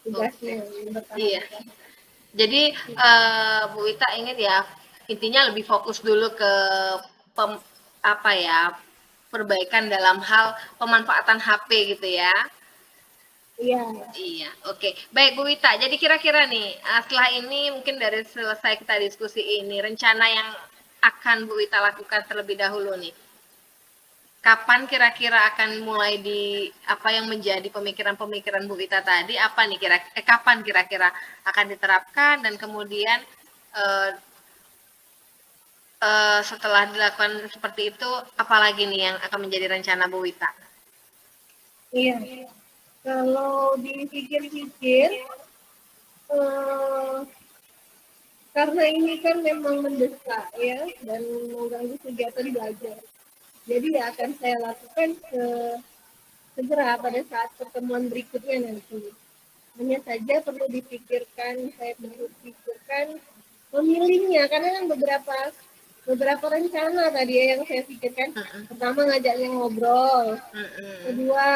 tugasnya yang Iya. bersangkutan. Jadi Bu Wita ingin ya intinya lebih fokus dulu ke pem- apa ya perbaikan dalam hal pemanfaatan HP gitu ya. Iya. Iya, oke. Baik Bu Wita, jadi kira-kira nih setelah ini mungkin dari selesai kita diskusi ini, rencana yang akan Bu Wita lakukan terlebih dahulu nih. Kapan kira-kira akan mulai di apa yang menjadi pemikiran-pemikiran Bu Wita tadi, apa nih kapan kira-kira akan diterapkan dan kemudian eh, setelah dilakukan seperti itu, apalagi nih yang akan menjadi rencana Bu Wita? Iya. Kalau dipikir-pikir, eh, karena ini kan memang mendesak ya dan mengganggu kegiatan belajar. Jadi ya akan saya lakukan segera pada saat pertemuan berikutnya nanti. Hanya saja perlu dipikirkan, saya perlu pikirkan memilihnya karena kan beberapa rencana tadi ya yang saya pikirkan. Pertama ngajaknya ngobrol, kedua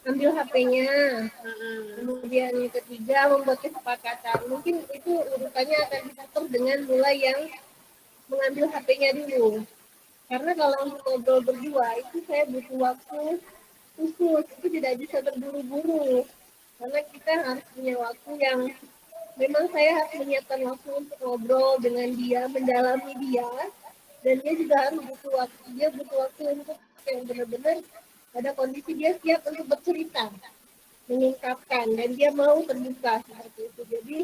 ambil HP-nya, kemudian yang ketiga membuat kesepakatan. Mungkin itu urutannya akan diatur dengan mulai yang mengambil HP-nya dulu. Karena kalau untuk ngobrol berdua itu saya butuh waktu khusus, itu tidak bisa terburu-buru. Karena kita harus punya waktu yang memang saya harus menyiapkan waktu untuk ngobrol dengan dia, mendalami dia, dan dia juga harus butuh waktu. Dia butuh waktu untuk yang benar-benar pada kondisi dia siap untuk bercerita, mengungkapkan, dan dia mau terbuka seperti itu. Jadi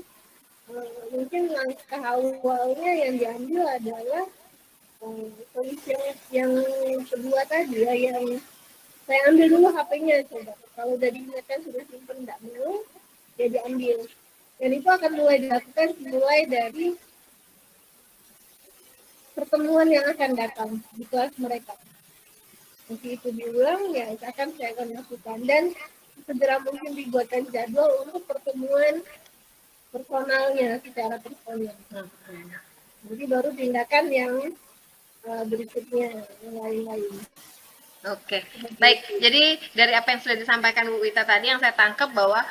mungkin langkah awalnya yang diambil adalah kondisi yang kedua tadi ya, yang saya ambil dulu HP-nya coba. Kalau udah diingatkan sudah simpen tidak mau, ya diambil. Dan itu akan mulai dilakukan mulai dari pertemuan yang akan datang di kelas mereka. Nanti itu diulang, ya itu akan saya akan lakukan. Dan segera mungkin dibuatkan jadwal untuk pertemuan personalnya, secara personal. Jadi baru tindakan yang berikutnya, yang lain-lain. Oke, baik. Jadi dari apa yang sudah disampaikan Bu Wita tadi, yang saya tangkap bahwa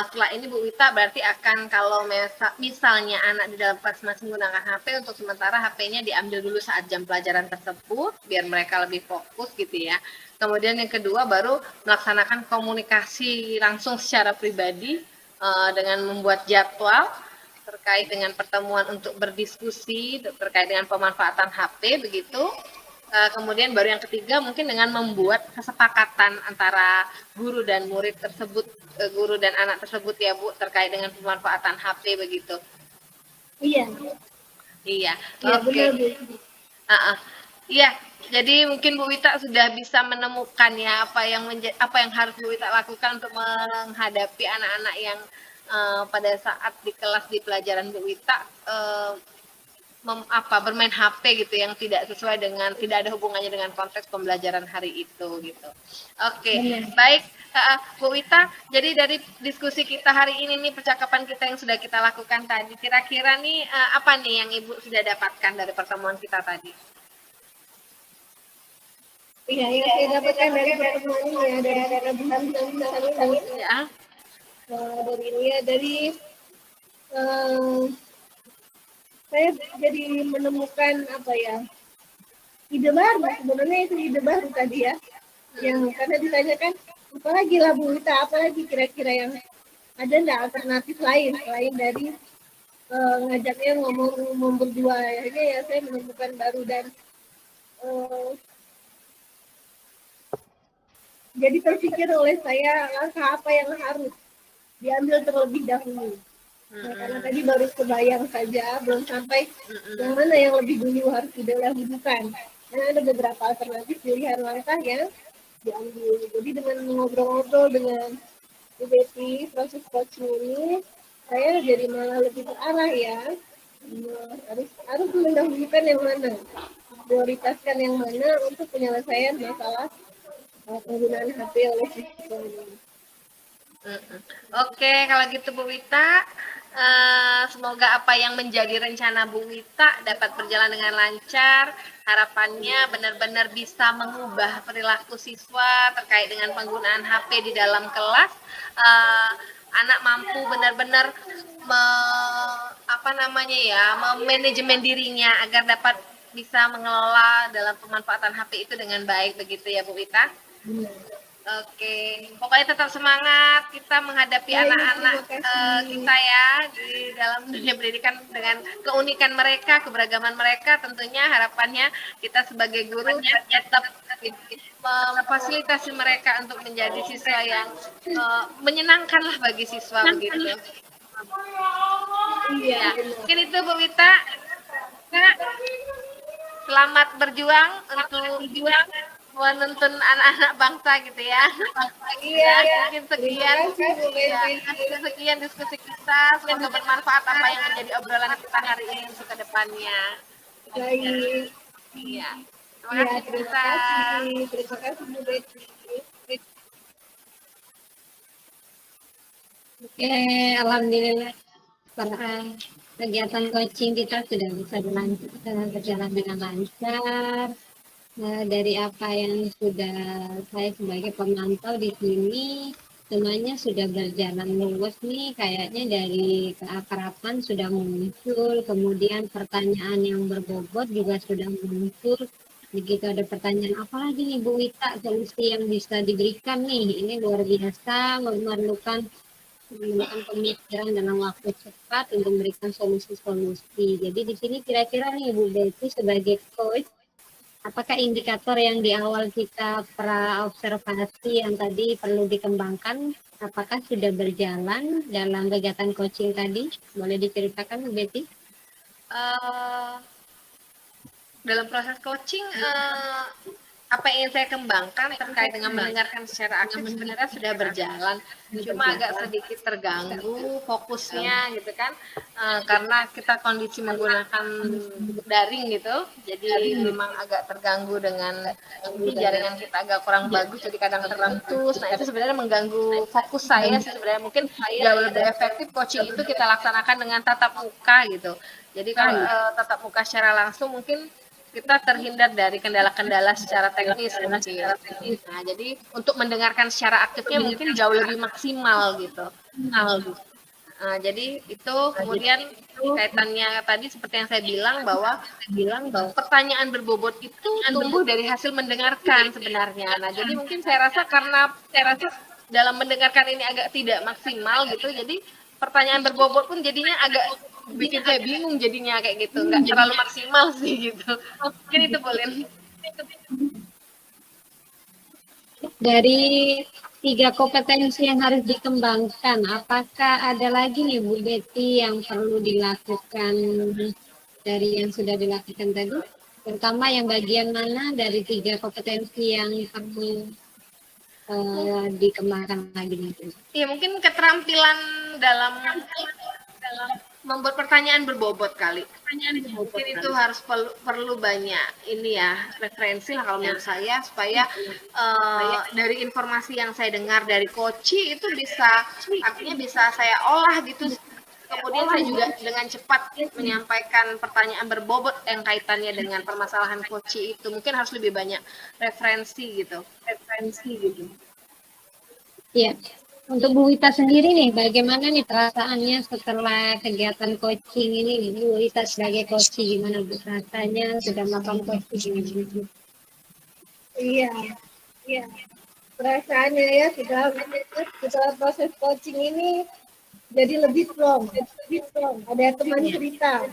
setelah ini Bu Wita berarti akan kalau misalnya anak di dalam kelas masih menggunakan HP, untuk sementara HP-nya diambil dulu saat jam pelajaran tersebut, biar mereka lebih fokus gitu ya. Kemudian yang kedua baru melaksanakan komunikasi langsung secara pribadi dengan membuat jadwal terkait dengan pertemuan untuk berdiskusi terkait dengan pemanfaatan HP begitu. Kemudian baru yang ketiga mungkin dengan membuat kesepakatan antara guru dan murid tersebut, guru dan anak tersebut ya Bu, terkait dengan pemanfaatan HP begitu. Iya. Iya. Iya, Oke. benar Bu. Iya, jadi mungkin Bu Wita sudah bisa menemukan ya apa yang harus Bu Wita lakukan untuk menghadapi anak-anak yang pada saat di kelas di pelajaran Bu Wita bermain HP gitu yang tidak sesuai dengan, tidak ada hubungannya dengan konteks pembelajaran hari itu gitu. Oke, baik Bu Wita, jadi dari diskusi kita hari ini nih, percakapan kita yang sudah kita lakukan tadi, kira-kira nih apa nih yang Ibu sudah dapatkan dari pertemuan kita tadi? Iya, yang saya dapatkan dari pertemuan ini ya, dari kita bincang-bincang ini Ya. dari ini ya, dari saya jadi menemukan apa ya, ide baru. Sebenarnya itu ide baru tadi ya, yang karena ditanyakan apalagi lah Bu Wita, apalagi kira-kira yang ada nggak alternatif lain selain dari ngajaknya ngomong berdua. Akhirnya ya saya menemukan baru dan jadi terpikir oleh saya langkah apa yang harus diambil terlebih dahulu. Nah, karena tadi baru kebayang saja, belum sampai yang mana yang lebih dulu harus didahulukan. Karena ada beberapa alternatif pilihan langkah yang diambil. Jadi dengan ngobrol-ngobrol dengan Bu Betty, proses coaching ini, saya jadi malah lebih terarah ya. Harus mendahulukan yang mana, prioritaskan yang mana untuk penyelesaian masalah penggunaan HP oleh siswa ini. Oke, kalau gitu Bu Wita, semoga apa yang menjadi rencana Bu Wita dapat berjalan dengan lancar. Harapannya benar-benar bisa mengubah perilaku siswa terkait dengan penggunaan HP di dalam kelas. anak mampu benar-benar memanajemen dirinya agar dapat bisa mengelola dalam pemanfaatan HP itu dengan baik, begitu ya Bu Wita? Oke, pokoknya tetap semangat kita menghadapi anak-anak kita ya di dalam dunia pendidikan dengan keunikan mereka, keberagaman mereka. Tentunya harapannya kita sebagai guru tetap memfasilitasi mereka untuk menjadi siswa yang menyenangkan lah bagi siswa begitu. Iya, Ya, mungkin itu Bu Wita. Selamat berjuang untuk menuntun anak-anak bangsa gitu ya. iya, Mungkin sekian, sekian diskusi kita. Semoga bermanfaat apa yang menjadi obrolan kita hari ini untuk kedepannya. baik. Iya. Terima Iya, kasih terima kita. kasih. Terima kasih Bu Betty. Oke, alhamdulillah kegiatan coaching kita sudah bisa berjalan dengan lancar. Dari apa yang sudah saya sebagai pemantau di sini, semuanya sudah berjalan mulus nih. Kayaknya dari keakraban sudah muncul, kemudian pertanyaan yang berbobot juga sudah muncul. Begitu ada pertanyaan apa lagi nih Bu Wita, solusi yang bisa diberikan nih, ini luar biasa, memerlukan pemikiran dalam waktu cepat untuk memberikan solusi-solusi. Jadi di sini kira-kira nih Bu Betty sebagai coach, apakah indikator yang di awal kita observasi yang tadi perlu dikembangkan, apakah sudah berjalan dalam kegiatan coaching tadi? Boleh diceritakan Bu Betty? Dalam proses coaching, apa yang ingin saya kembangkan terkait dengan mendengarkan secara aktif sebenarnya sudah berjalan, cuma agak sedikit terganggu fokusnya gitu kan, karena kita kondisi menggunakan daring gitu, jadi memang agak terganggu dengan jaringan kita agak kurang bagus, jadi kadang terputus. Nah itu sebenarnya mengganggu fokus saya sih sebenarnya. Mungkin jauh lebih efektif coaching itu kita laksanakan dengan tatap muka gitu. Jadi kalau tatap muka secara langsung mungkin kita terhindar dari kendala-kendala secara teknis mungkin. Nah, jadi untuk mendengarkan secara aktifnya mungkin jauh lebih maksimal gitu. Nah, jadi itu kemudian kaitannya tadi seperti yang saya bilang bahwa pertanyaan berbobot itu tumbuh dari hasil mendengarkan sebenarnya. Nah, jadi mungkin saya rasa karena dalam mendengarkan ini agak tidak maksimal gitu, jadi pertanyaan berbobot pun jadinya agak bikin saya bingung jadinya kayak gitu, nggak terlalu maksimal sih gitu. Mungkin itu boleh. Dari 3 kompetensi yang harus dikembangkan, apakah ada lagi nih Bu Betty yang perlu dilakukan dari yang sudah dilakukan tadi? Terutama yang bagian mana dari 3 kompetensi yang perlu dikembangkan lagi nanti? Iya, mungkin keterampilan dalam membuat pertanyaan berbobot kali. Mungkin itu harus perlu banyak ini ya referensi lah kalau menurut saya, supaya dari informasi yang saya dengar dari Koci itu artinya bisa saya olah gitu. Kemudian saya juga dengan cepat menyampaikan pertanyaan berbobot yang kaitannya dengan permasalahan Koci itu. Mungkin harus lebih banyak referensi gitu. Ya, untuk Bu Wita sendiri nih, bagaimana nih perasaannya setelah kegiatan coaching ini? Bu Wita sebagai coach, gimana Bu rasanya sudah melakukan coaching ini? Iya, iya. Perasaannya ya setelah proses coaching ini jadi lebih strong. Ada teman cerita.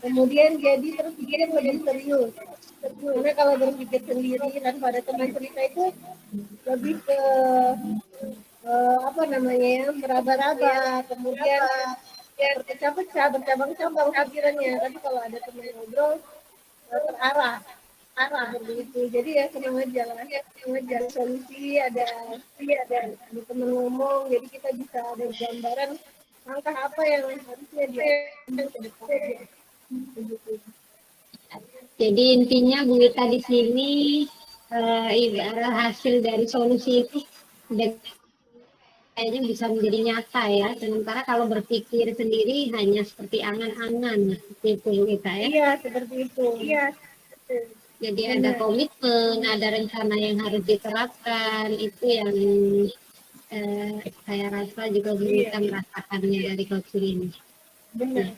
Kemudian jadi terpikir lebih serius. Karena kalau berpikir sendiri tanpa ada teman cerita itu lebih ke meraba-raba, kemudian berpecah-pecah, bercabang-cabang pikirannya. Tapi kalau ada teman ngobrol terarah begitu. Jadi ya senang aja lah, ada solusi, ada teman ngomong, jadi kita bisa ada gambaran langkah apa yang harusnya diambil ke depan. Jadi intinya Bu Wita di sini ibarat hasil dari solusi itu kayaknya bisa menjadi nyata ya. Sementara kalau berpikir sendiri hanya seperti angan-angan seperti itu Bu Wita ya. Iya, seperti itu. Iya. Jadi ada komitmen, ada rencana yang harus diterapkan, itu yang saya rasa juga bisa merasakannya dari coaching ini. Benar.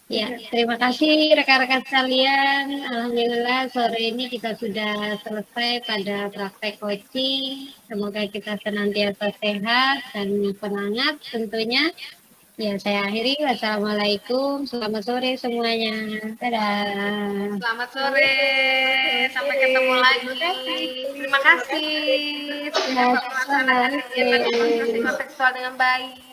Ya, terima kasih rekan-rekan sekalian. Alhamdulillah sore ini kita sudah selesai pada praktek coaching. Semoga kita senantiasa sehat dan semangat tentunya. Ya, saya akhiri. Wassalamualaikum. Selamat sore semuanya. Dadah. Selamat sore, sampai ketemu lagi. Terima kasih sudah melaksanakan kegiatan demonstrasi kontekstual dengan baik.